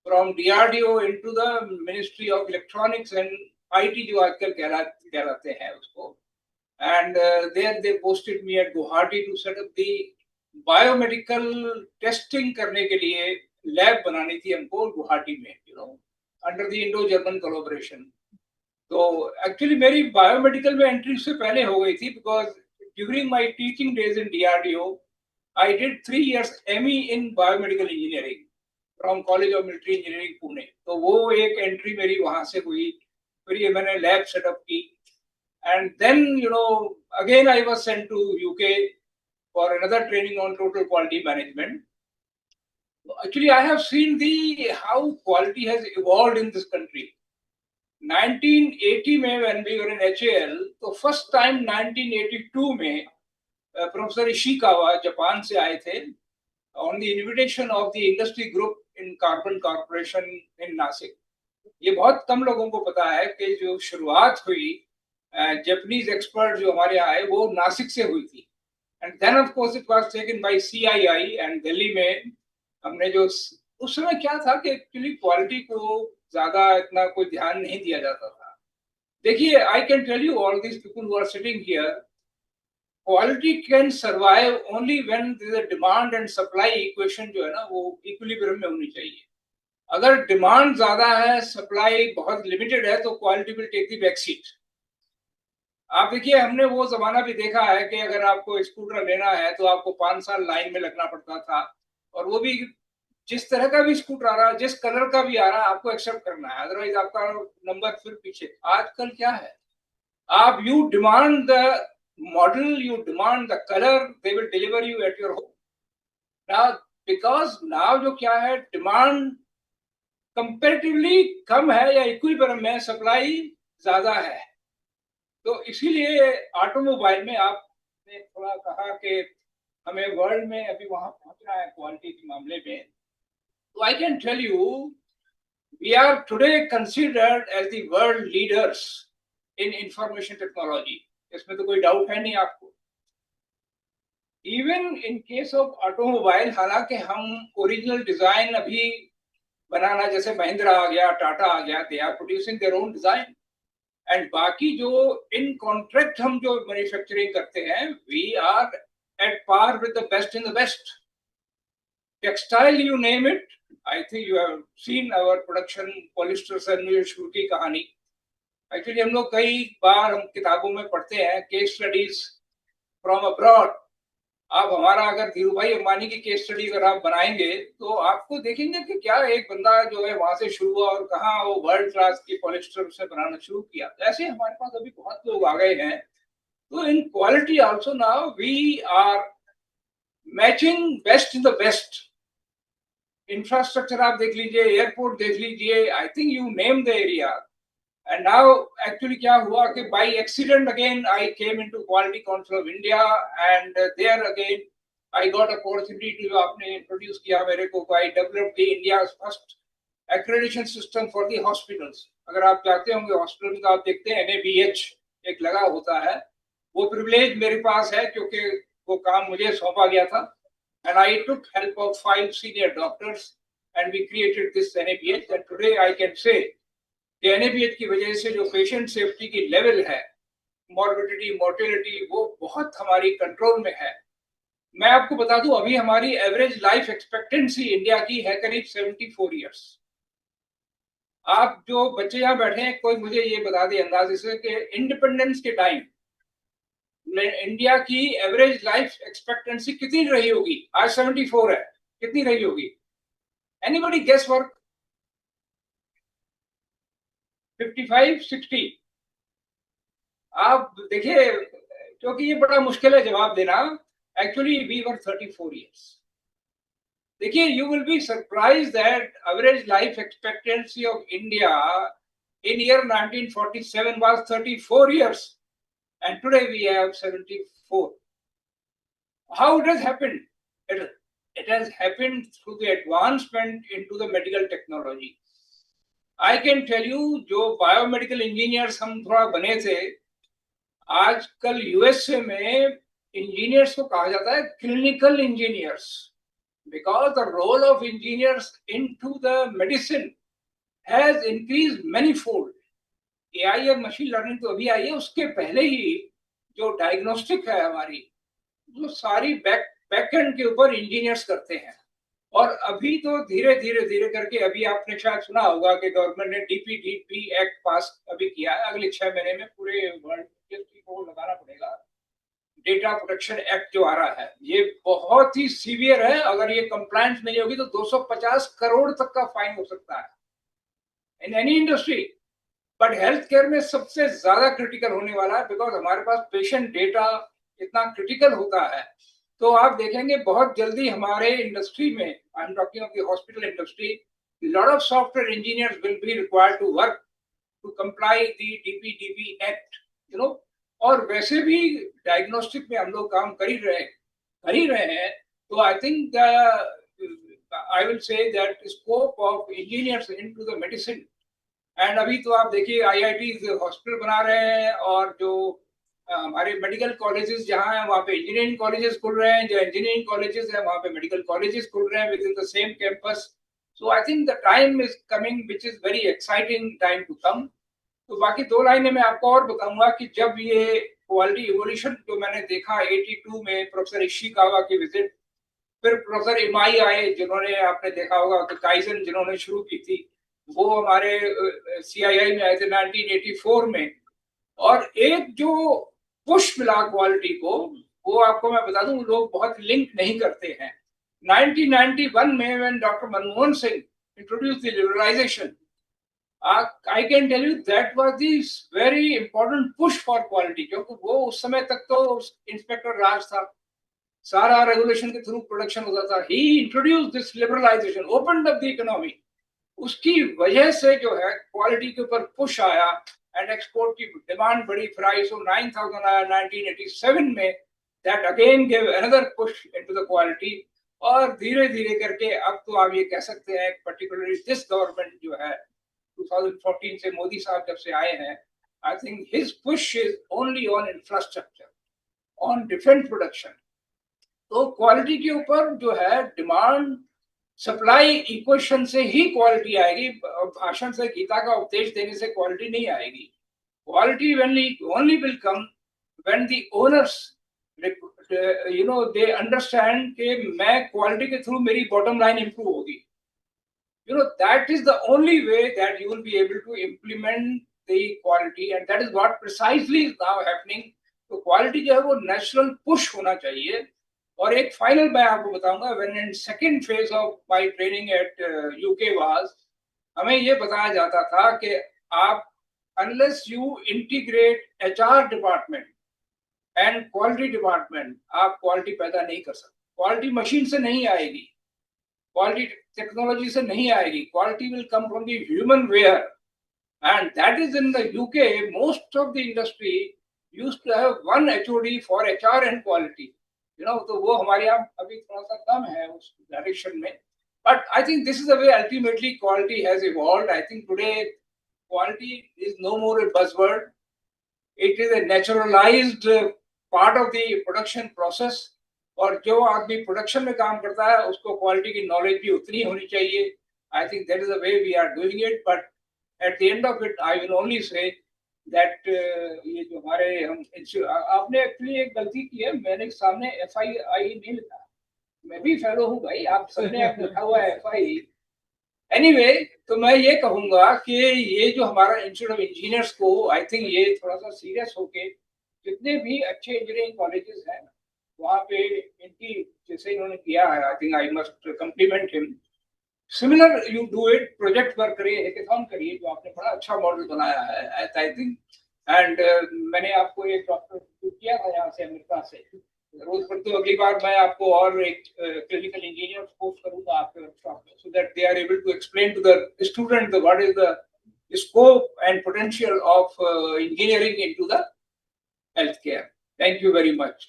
from DRDO into the Ministry of Electronics and IT, जो आजकल कहलाते हैं उसको. And there they posted me at Guwahati to set up the biomedical testing करने के लिए लैब बनानी थी हमको गुवाहाटी में, under the Indo German collaboration. तो एक्चुअली मेरी बायोमेडिकल में एंट्री उससे पहले हो गई थी, because during my teaching days in DRDO I did 3 years ME in biomedical engineering from college of military engineering Pune. तो वो एक एंट्री मेरी वहां से हुई. फिर ये मैंने लैब सेटअप की. And then again I was sent to UK for another training on total quality management. Actually, I have seen how quality has evolved in this country. 1980 में when we were in HAL, तो first time 1982 में professor Ishikawa Japan से आए थे on the invitation of the industry group in Carbon Corporation in Nasik. ये बहुत कम लोगों को पता है कि जो शुरुआत हुई जापानीज एक्सपर्ट जो हमारे यहाँ आए वो नासिक से हुई थी. And then of course it was taken by CII and Delhi में हमने जो उस समय क्या था कि एक्चुअली क्वालिटी को ज्यादा इतना कोई ध्यान नहीं दिया जाता था. देखिए, I can tell you all these people who are sitting here, quality can survive only when there is a demand and supply equation जो है ना वो इक्विलिब्रियम में होनी चाहिए. अगर डिमांड ज्यादा है, सप्लाई बहुत लिमिटेड है, तो quality will take the back seat. आप देखिए, हमने वो जमाना भी देखा है कि अगर आपको स्कूटर लेना है तो आपको 5 साल लाइन में लगना पड़ता था, और वो भी जिस तरह का भी स्कूटर आ रहा, जिस कलर का भी आ रहा, आपको एक्सेप्ट करना है, अदरवाइज आपका नंबर फिर पीछे. आजकल क्या है, आप you demand the model, you demand the colour, they will deliver you at your home. Now because now जो क्या है, डिमांड कंपैरेटिवली कम है या इक्विलिब्रियम में, सप्लाई ज्यादा है. तो इसीलिए ऑटोमोबाइल में आपने थोड़ा कहा कि हमें वर्ल्ड में अभी वहां पहुंचना है क्वालिटी के मामले में. तो I can tell you, we are today considered as the world leaders in information technology. इसमें तो कोई डाउट है नहीं आपको. Even in case of automobile, हालांकि हम ओरिजिनल डिजाइन अभी बनाना, जैसे महिंद्रा आ गया, टाटा आ गया, they are producing their own design. And बाकी जो इन कॉन्ट्रैक्ट हम जो मैन्युफैक्चरिंग करते हैं, we are at par with the best in the best. Textile, you name it, I think you have seen our production. Polyester से की कहानी actually हम लोग कई बार हम किताबों में पढ़ते हैं, केस स्टडीज फ्रॉम अब्रॉड. आप हमारा अगर धीरू भाई अंबानी की केस स्टडी अगर आप बनाएंगे तो आपको देखेंगे कि क्या एक बंदा जो है वहां से शुरू हुआ और कहाँ वो वर्ल्ड क्लास की पॉलिस्टर से बनाना शुरू किया. ऐसे हमारे पास अभी बहुत लोग आ गए हैं. तो in quality also now we are matching best in the best. Infrastructure आप देख लीजिए, एयरपोर्ट देख लीजिए, I think you name the area. And now actually क्या हुआ कि by accident again I came into Quality Council of India, and there again I got opportunity to, जो आपने introduce किया मेरे को, I developed the India's first accreditation system for the hospitals. अगर आप चाहते होंगे हॉस्पिटल में, तो आप देखते हैं NABH एक लगा होता है. वो प्रिविलेज मेरे पास है क्योंकि वो काम मुझे सौंपा गया था. And I took help of 5 senior doctors and we created this NABH, and today I can say कि NABH की वजह से जो पेशेंट सेफ्टी की लेवल है, मॉर्बिडिटी, मोर्टेलिटी, वो बहुत हमारी कंट्रोल में है। मैं आपको बता दूं, अभी हमारी एवरेज लाइफ एक्सपेक्टेंसी इंडिया की है करीब 74 इयर्स। आप जो बच्चे यहाँ बैठे हैं, कोई मुझे ये बता दे अंदाजे से कि इंडिपेंडेंस के टाइम इंडिया की एवरेज लाइफ एक्सपेक्टेंसी कितनी रही होगी? आज 74 है, कितनी रही होगी? Anybody guess work? 55, 60? आप देखिए, क्योंकि ये बड़ा मुश्किल है जवाब देना। Actually we were 34 years. देखिए, you will be surprised that average life expectancy of India in year 1947 was 34 years, and today we have 74. How it has happened? It has happened through the advancement into the medical technology. I can tell you, जो biomedical engineers हम थोड़ा बने थे, आजकल USA में engineers को कहा जाता है clinical engineers, because the role of engineers into the medicine has increased manifold. AI और मशीन लर्निंग तो अभी आई है, उसके पहले ही जो डायग्नोस्टिक है हमारी, जो सारी बैक एंड के ऊपर इंजीनियर्स करते हैं। और अभी तो धीरे धीरे करके, अभी आपने शायद सुना होगा कि गवर्नमेंट ने DPDP एक्ट पास अभी किया है। अगले 6 महीने में पूरे वर्ल्ड को लगाना पड़ेगा। डेटा प्रोटेक्शन एक्ट जो आ रहा है, ये बहुत ही सीवियर है। अगर ये कंप्लायंस नहीं होगी तो 250 करोड़ तक का फाइन हो सकता है in any industry. But health care में सबसे ज्यादा क्रिटिकल होने वाला है, बिकॉज हमारे पास पेशेंट डेटा इतना क्रिटिकल होता है। तो आप देखेंगे बहुत जल्दी हमारे इंडस्ट्री में, I am talking of the hospital industry, lot of software engineers will be required to work to comply the DPDP act, you know. और वैसे भी डायग्नोस्टिक में हम लोग काम कर ही रहे हैं। तो I think I will say that scope of engineers into the medicine, and अभी तो आप देखिए IITs हॉस्पिटल बना रहे हैं, और जो हमारे मेडिकल कॉलेजेस जहाँ हैं वहाँ पे इंजीनियरिंग कॉलेजेस खुल रहे हैं, जो इंजीनियरिंग कॉलेजेस हैं वहाँ पे मेडिकल कॉलेजेस खुल रहे हैं within the same campus. So I think the time is coming which is very exciting time to come. तो बाकी 2 लाइनें मैं आपको और बताऊंगा कि जब ये क्वालिटी इवोल्यूशन जो मैंने देखा 82 में प्रोफेसर इशिकावा की विजिट, फिर प्रोफेसर इमाई आए जिन्होंने, आपने देखा होगा कि काइजन जिन्होंने शुरू की थी, वो हमारे CII में आए थे 1984 में। और एक जो पुश मिला क्वालिटी को, वो आपको मैं बता दूं, लोग बहुत लिंक नहीं करते हैं। 1991 में when doctor Manmohan Singh introduce the liberalisation, I can tell you that was the very important push for quality, क्योंकि वो उस समय तक तो इंस्पेक्टर राज था, सारा रेगुलेशन के थ्रू प्रोडक्शन होता था। He introduced this liberalization, opened up the economy. उसकी वजह से जो है क्वालिटी के ऊपर पुश आया, एंड एक्सपोर्ट की डिमांड बढ़ी, फिर ISO 9000 आया 1987 में, that again gave another push into the quality। और धीरे धीरे करके अब तो आप ये कह सकते हैं, पर्टिकुलरली दिस गवर्नमेंट जो है 2014 से मोदी साहब जब से आए हैं, I think his push is only on infrastructure, on defence production. तो क्वालिटी के ऊपर जो है डिमांड सप्लाई इक्वेशन से ही क्वालिटी आएगी। भाषण से, गीता का उपदेश देने से क्वालिटी नहीं आएगी। Quality only will come when the owners they understand कि मैं क्वालिटी के थ्रू मेरी बॉटम लाइन इंप्रूव होगी। That is the only way that you will be able to implement the quality, and that is what precisely is now happening। तो quality जो है वो natural push होना चाहिए। और एक फाइनल मैं आपको बताऊंगा, when in second phase of my training at UK was, हमें ये बताया जाता था कि आप unless you integrate HR department and quality department, आप क्वालिटी पैदा नहीं कर सकते। क्वालिटी मशीन से नहीं आएगी, क्वालिटी टेक्नोलॉजी से नहीं आएगी, quality will come from the human ware, and that is in the UK most of the industry used to have one HOD for HR and quality, तो वो हमारे यहाँ अभी थोड़ा सा कम है उस डायरेक्शन में। But I think this is the way ultimately quality has evolved. I think today quality is no more a buzzword, it is a naturalised part of the production process. और जो आदमी प्रोडक्शन में काम करता है उसको quality की knowledge भी उतनी होनी चाहिए, I think that is the way we are doing it. But at the end of it, I will only say that ये जो हमारे हम आपने एक्चुअली एक गलती की है, मैंने सामने FII नहीं लिखा, मैं भी फेलो हूँ भाई, आप सबने आप लिखा हुआ है FII। एनीवे, तो मैं ये कहूंगा कि ये जो हमारा इंस्टीट्यूट ऑफ इंजीनियर्स को आई थिंक ये थोड़ा सा सीरियस होके जितने भी अच्छे इंजीनियरिंग कॉलेजेस हैं वहाँ पे इनकी जैसे इन्होंने किया है, I think I must complement him. Similar you do it, project work करिए, हैकेथॉन करिए, जो आपने बड़ा अच्छा मॉडल बनाया है आई थिंक। एंड मैंने आपको एक डॉक्टर किया था यहाँ से अमेरिका से, रोज पर, तो अगली बार मैं आपको और एक क्लिनिकल इंजीनियर पोस्ट करूंगा आपके वर्कशॉप में, so that they are able to explain to the student what is the scope and potential of engineering into the healthcare. Thank you very much.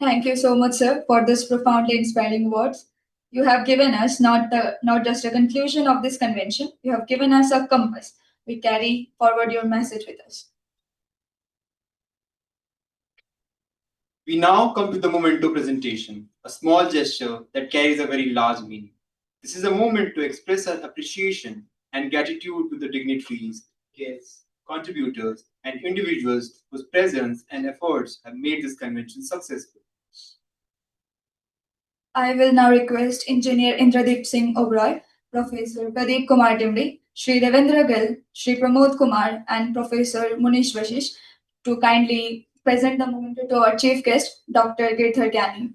Thank you so much, sir, for this profoundly inspiring words. You have given us not just a conclusion of this convention, you have given us a compass. We carry forward your message with us. We now come to the memento presentation, a small gesture that carries a very large meaning. This is a moment to express our appreciation and gratitude to the dignitaries, guests, contributors, and individuals whose presence and efforts have made this convention successful. I will now request Engineer Indradeep Singh Oberoi, Professor Pradeep Kumar Dimri, Shri Devendra Gill, Shri Pramod Kumar, and Professor Munish Vashish to kindly present the memento to our chief guest, Dr. Girdhar Gyani.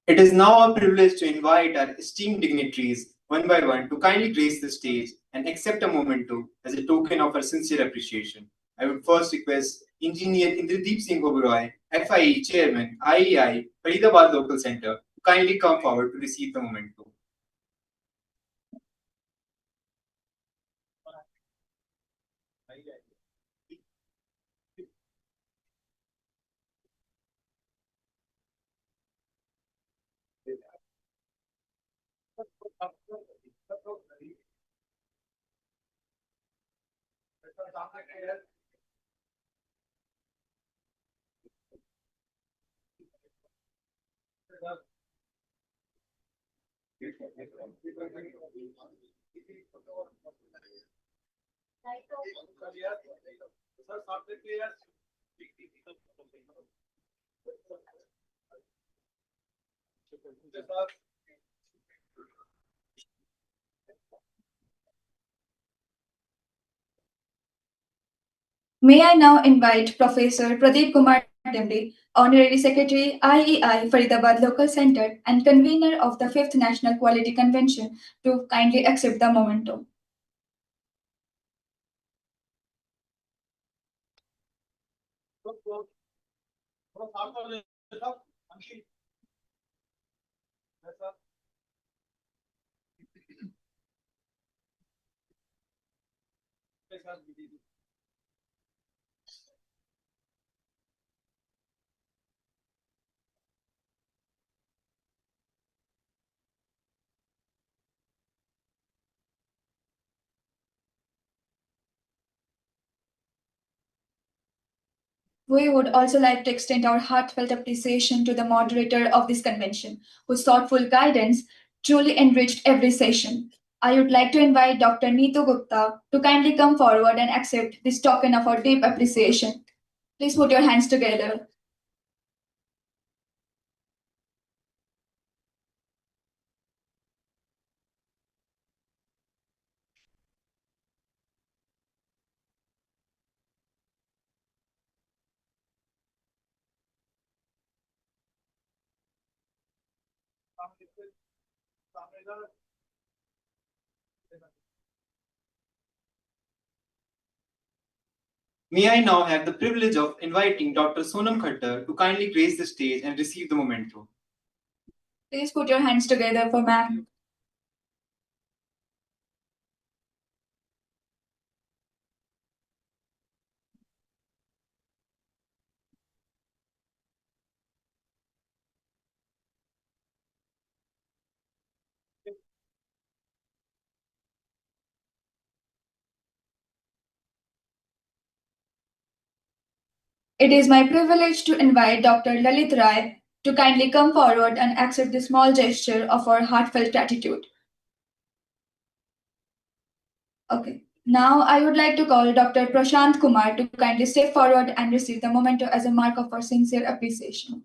It is now a privilege to invite our esteemed dignitaries one by one to kindly grace the stage and accept a memento as a token of our sincere appreciation. I would first request Engineer Indradeep Singh Oberoi, FIE Chairman, IEI, Faridabad Local Center, to kindly come forward to receive the memento. May I now invite Professor Pradeep Kumar Dimri, Honorary Secretary, IEI Faridabad Local Center and convener of the 5th National Quality Convention, to kindly accept the memento. We would also like to extend our heartfelt appreciation to the moderator of this convention, whose thoughtful guidance truly enriched every session. I would like to invite Dr. Neetu Gupta to kindly come forward and accept this token of our deep appreciation. Please put your hands together. May I now have the privilege of inviting Dr. Sonam Khattar to kindly grace the stage and receive the memento. Please put your hands together for ma'am. It is my privilege to invite Dr. Lalit Rai to kindly come forward and accept this small gesture of our heartfelt gratitude. Okay. Now I would like to call Dr. Prashant Kumar to kindly step forward and receive the memento as a mark of our sincere appreciation.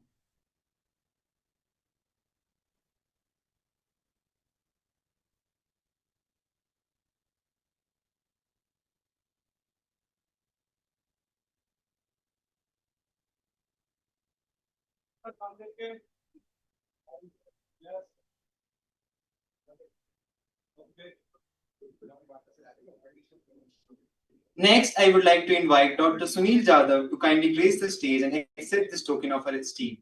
Next, I would like to invite Dr. Sunil Jadhav to kindly grace the stage and accept this token of our esteem.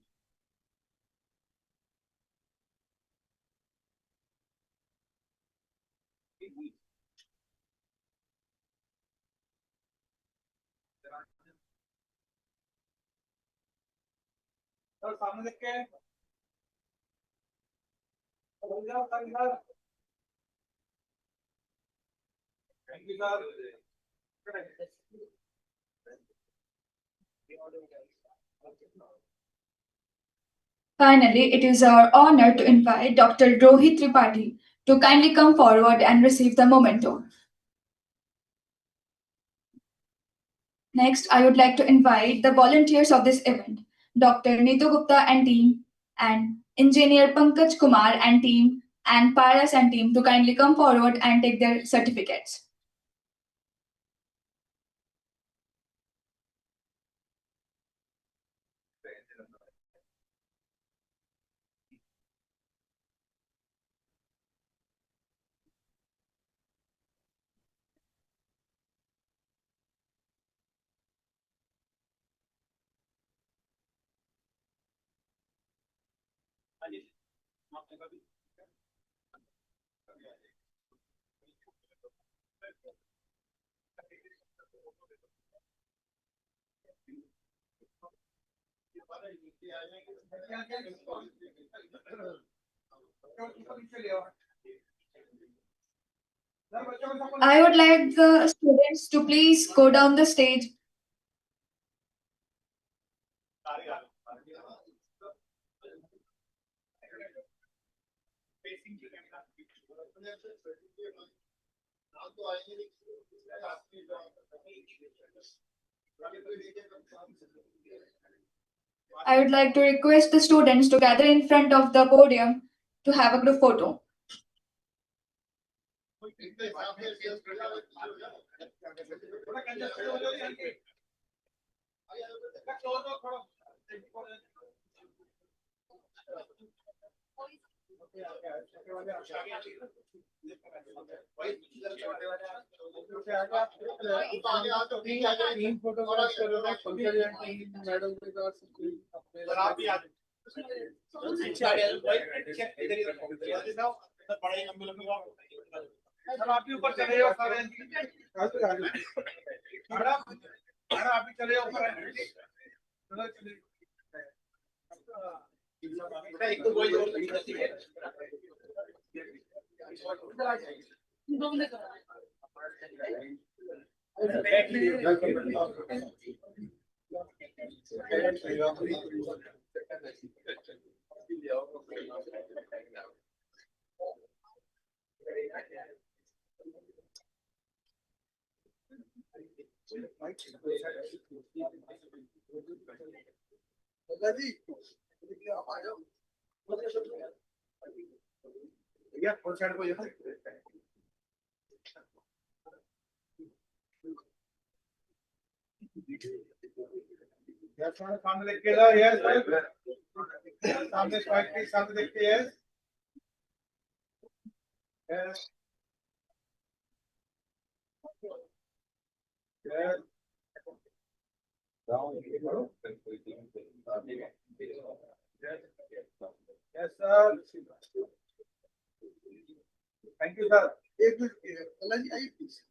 Finally, it is our honor to invite Dr. Rohit Tripathi to kindly come forward and receive the memento. Next, I would like to invite the volunteers of this event, Dr. Neetu Gupta and team, and Engineer Pankaj Kumar and team, and Paras and team to kindly come forward and take their certificates. I would like the students to please go down the stage. I would like to request the students to gather in front of the podium to have a group photo. सामने देख के जाओ, yes, सामने smile please, सामने देख के yes, yes, yes, Yes, sir. Thank you, sir. एक minute, कलाजी आइए please.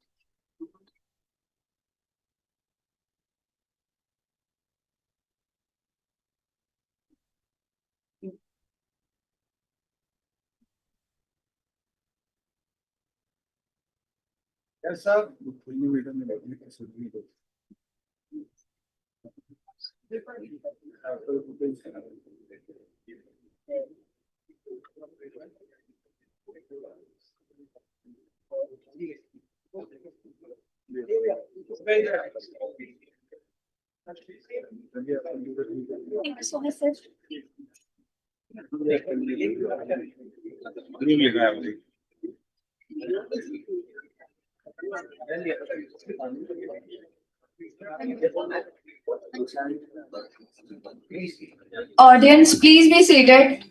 Yes, sir. Thank you so much, sir. Audience, please be seated.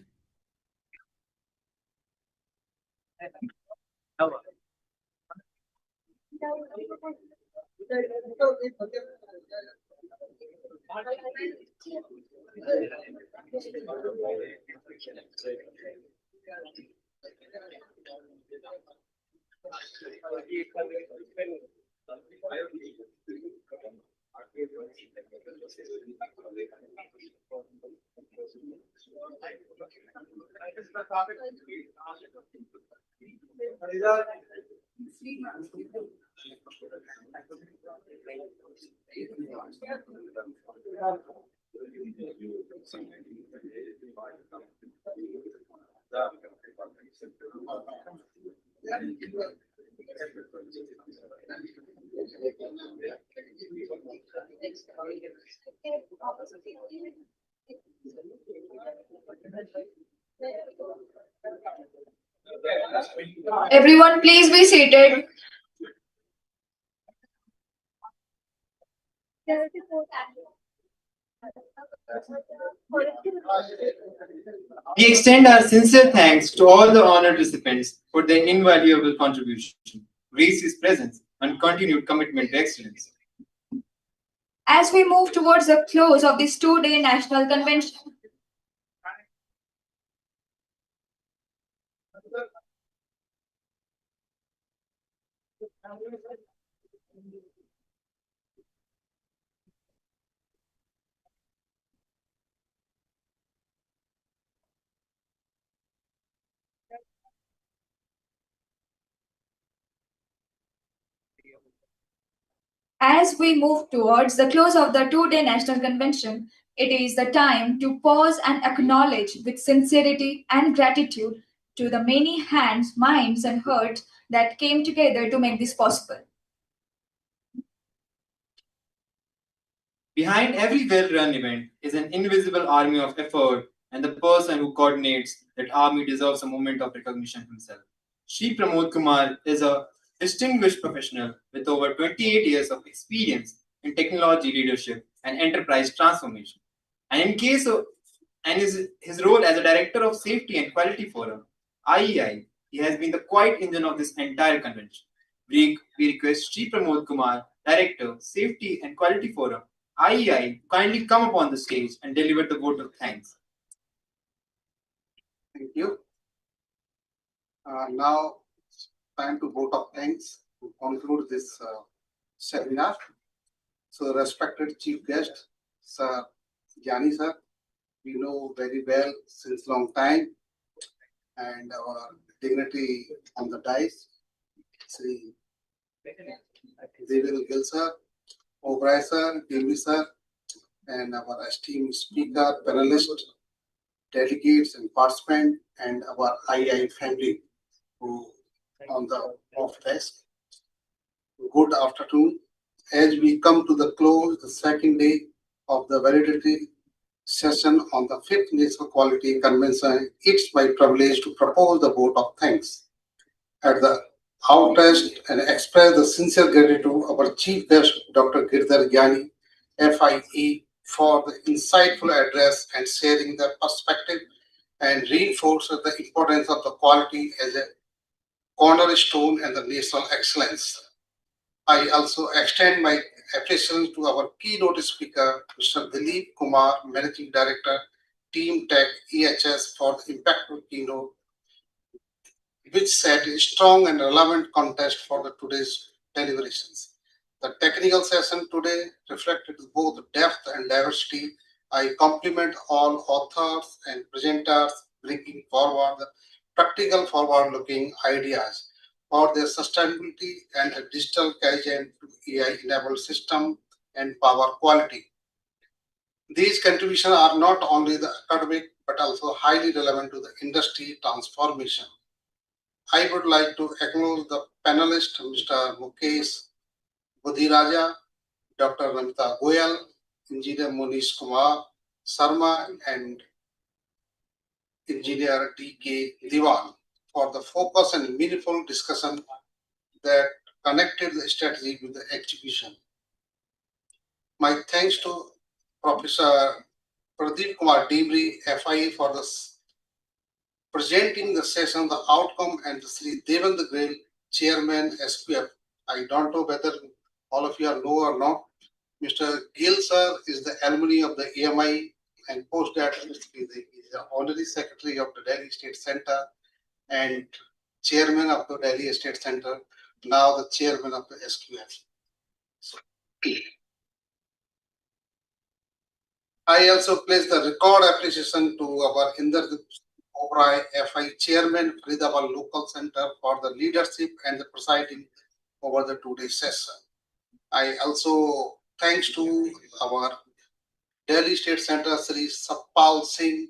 Everyone, please be seated. We extend our sincere thanks to all the honored recipients for their invaluable contribution, gracious presence, and continued commitment to excellence. As we move towards the close of this two-day national convention, as we move towards the close of the two-day national convention, it is the time to pause and acknowledge with sincerity and gratitude to the many hands, minds, and hearts that came together to make this possible. Behind every well-run event is an invisible army of effort, and the person who coordinates that army deserves a moment of recognition himself. Shri Pramod Kumar is a distinguished professional with over 28 years of experience in technology leadership and enterprise transformation. And in case of and his role as a director of safety and quality forum, IEI, he has been the quiet engine of this entire convention. We request Shri Pramod Kumar, Director, Safety and Quality Forum, IEI, kindly come upon the stage and deliver the vote of thanks. Thank you. Now, time to vote of thanks to conclude this seminar. So, respected Chief Guest, Sir Gyani Sir, we know very well since long time, and our dignity on the dais, Sri Devil Gill Sir, O'Brien Sir, Devi Sir, and our esteemed speaker, panelists, delegates and participants, and our II family who on the off desk. Good afternoon. As we come to the close, the second day of the validity session on the 5th National Quality Convention, it's my privilege to propose the vote of thanks. At the outset and express the sincere gratitude of our Chief Guest, Dr. Girdhar Gyani, FIE, for the insightful address and sharing the perspective and reinforces the importance of the quality as a cornerstone and the national excellence. I also extend my appreciation to our keynote speaker, Mr. Dilip Kumar, Managing Director, Team Tech EHS, for the impactful keynote, which set a strong and relevant context for the today's deliberations. The technical session today reflected both depth and diversity. I compliment all authors and presenters bringing forward the practical forward-looking ideas for their sustainability and a digital kaizen to AI-enabled system and power quality. These contributions are not only the academic but also highly relevant to the industry transformation. I would like to acknowledge the panelists, Mr. Mukesh Budhiraja, Dr. Namita Goyal, Engineer Monish Kumar Sarma, and Engineer D.K. Diwan for the focus and meaningful discussion that connected the strategy with the execution. My thanks to Professor Pradeep Kumar Dimri, FIE, for presenting the session, the outcome, and Sri Devendra Grail, Chairman, SQF. I don't know whether all of you know or not. Mr. Gill sir is the alumni of the AMI, and post that he is the honorary secretary of the Delhi State Center and chairman of the Delhi State Center, now the chairman of the SQF. So, I also place the record appreciation to our Inderjit Obrai, FI chairman, Faridabad Local Center, for the leadership and the presiding over the today's session. I also thanks to our Delhi State Center, Sri Satpal Singh.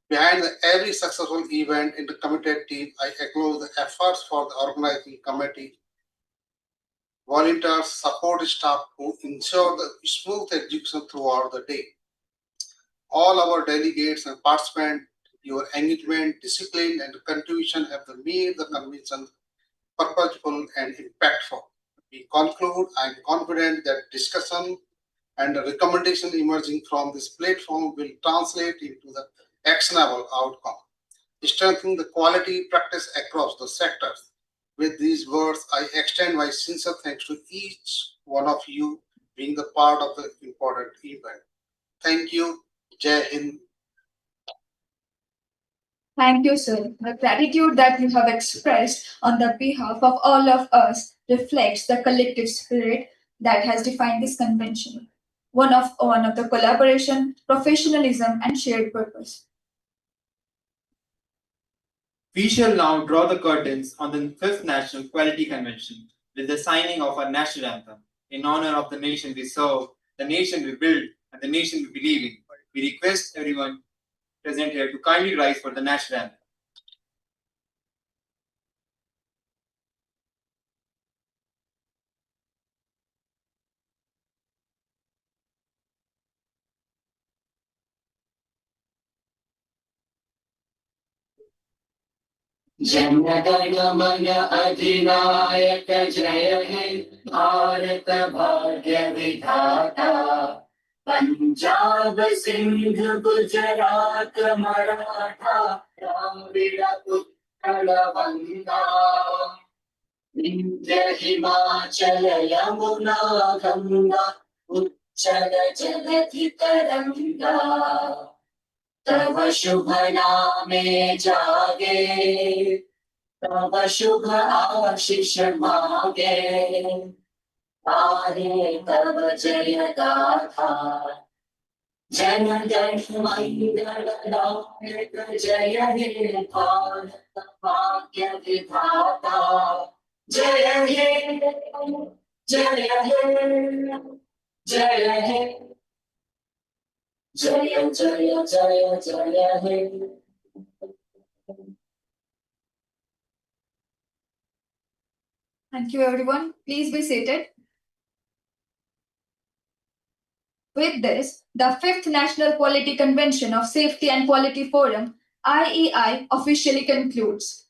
Behind every successful event in the committed team, I acknowledge the efforts for the organizing committee, volunteers, support staff who ensure the smooth execution throughout the day. All our delegates and participants, your engagement, discipline, and contribution have made the convention purposeful and impactful. We conclude, I am confident that discussion and the recommendation emerging from this platform will translate into the actionable outcome, strengthening the quality practice across the sectors. With these words, I extend my sincere thanks to each one of you being the part of the important event. Thank you. Jai Hind. Thank you, sir. The gratitude that you have expressed on the behalf of all of us reflects the collective spirit that has defined this convention. One of the collaboration, professionalism, and shared purpose. We shall now draw the curtains on the 5th National Quality Convention with the signing of our national anthem. In honor of the nation we serve, the nation we build, and the nation we believe in, we request everyone present here to kindly rise for the national anthem. Jana Gana Mana अधिनायक जय हे भारत भाग्य विधाता पंजाब सिंध गुजरात मराठा द्राविड़ उत्कल बंगा विंध्य हिमाचल यमुना गंगा उच्चल जलधि तरंगा तव शुभ नामे जागे तव शुभ आशीष मागे तारे तव जय गाथा जन गण मंगल नायक जय हे भारत भाग्य विधाता जय हे जय हे जय हे जय जय जय जय हे. Thank you, everyone. Please be seated. With this, the 5th National Quality Convention of Safety and Quality Forum, IEI, officially concludes.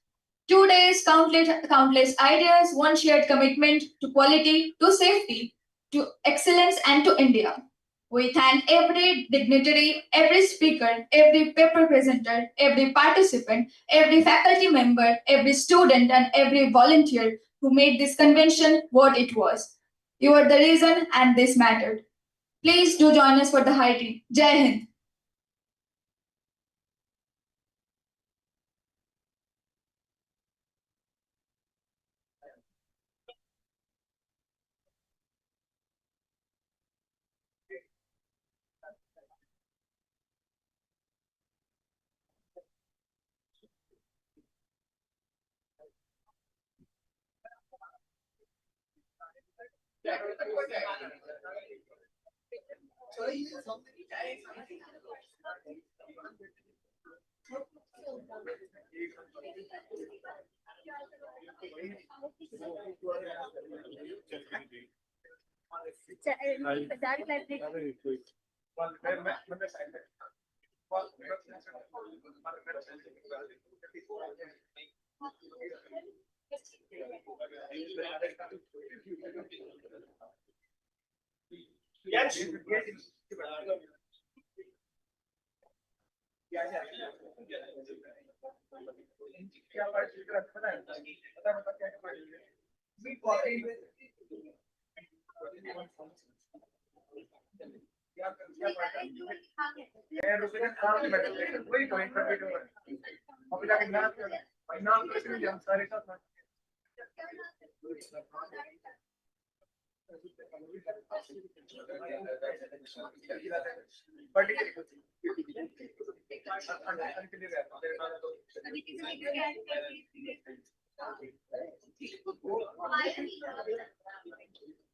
2 days, countless ideas, one shared commitment to quality, to safety, to excellence, and to India. We thank every dignitary, every speaker, every paper presenter, every participant, every faculty member, every student, and every volunteer who made this convention what it was. You are the reason and this mattered. Please do join us for the high tea. Jai Hind.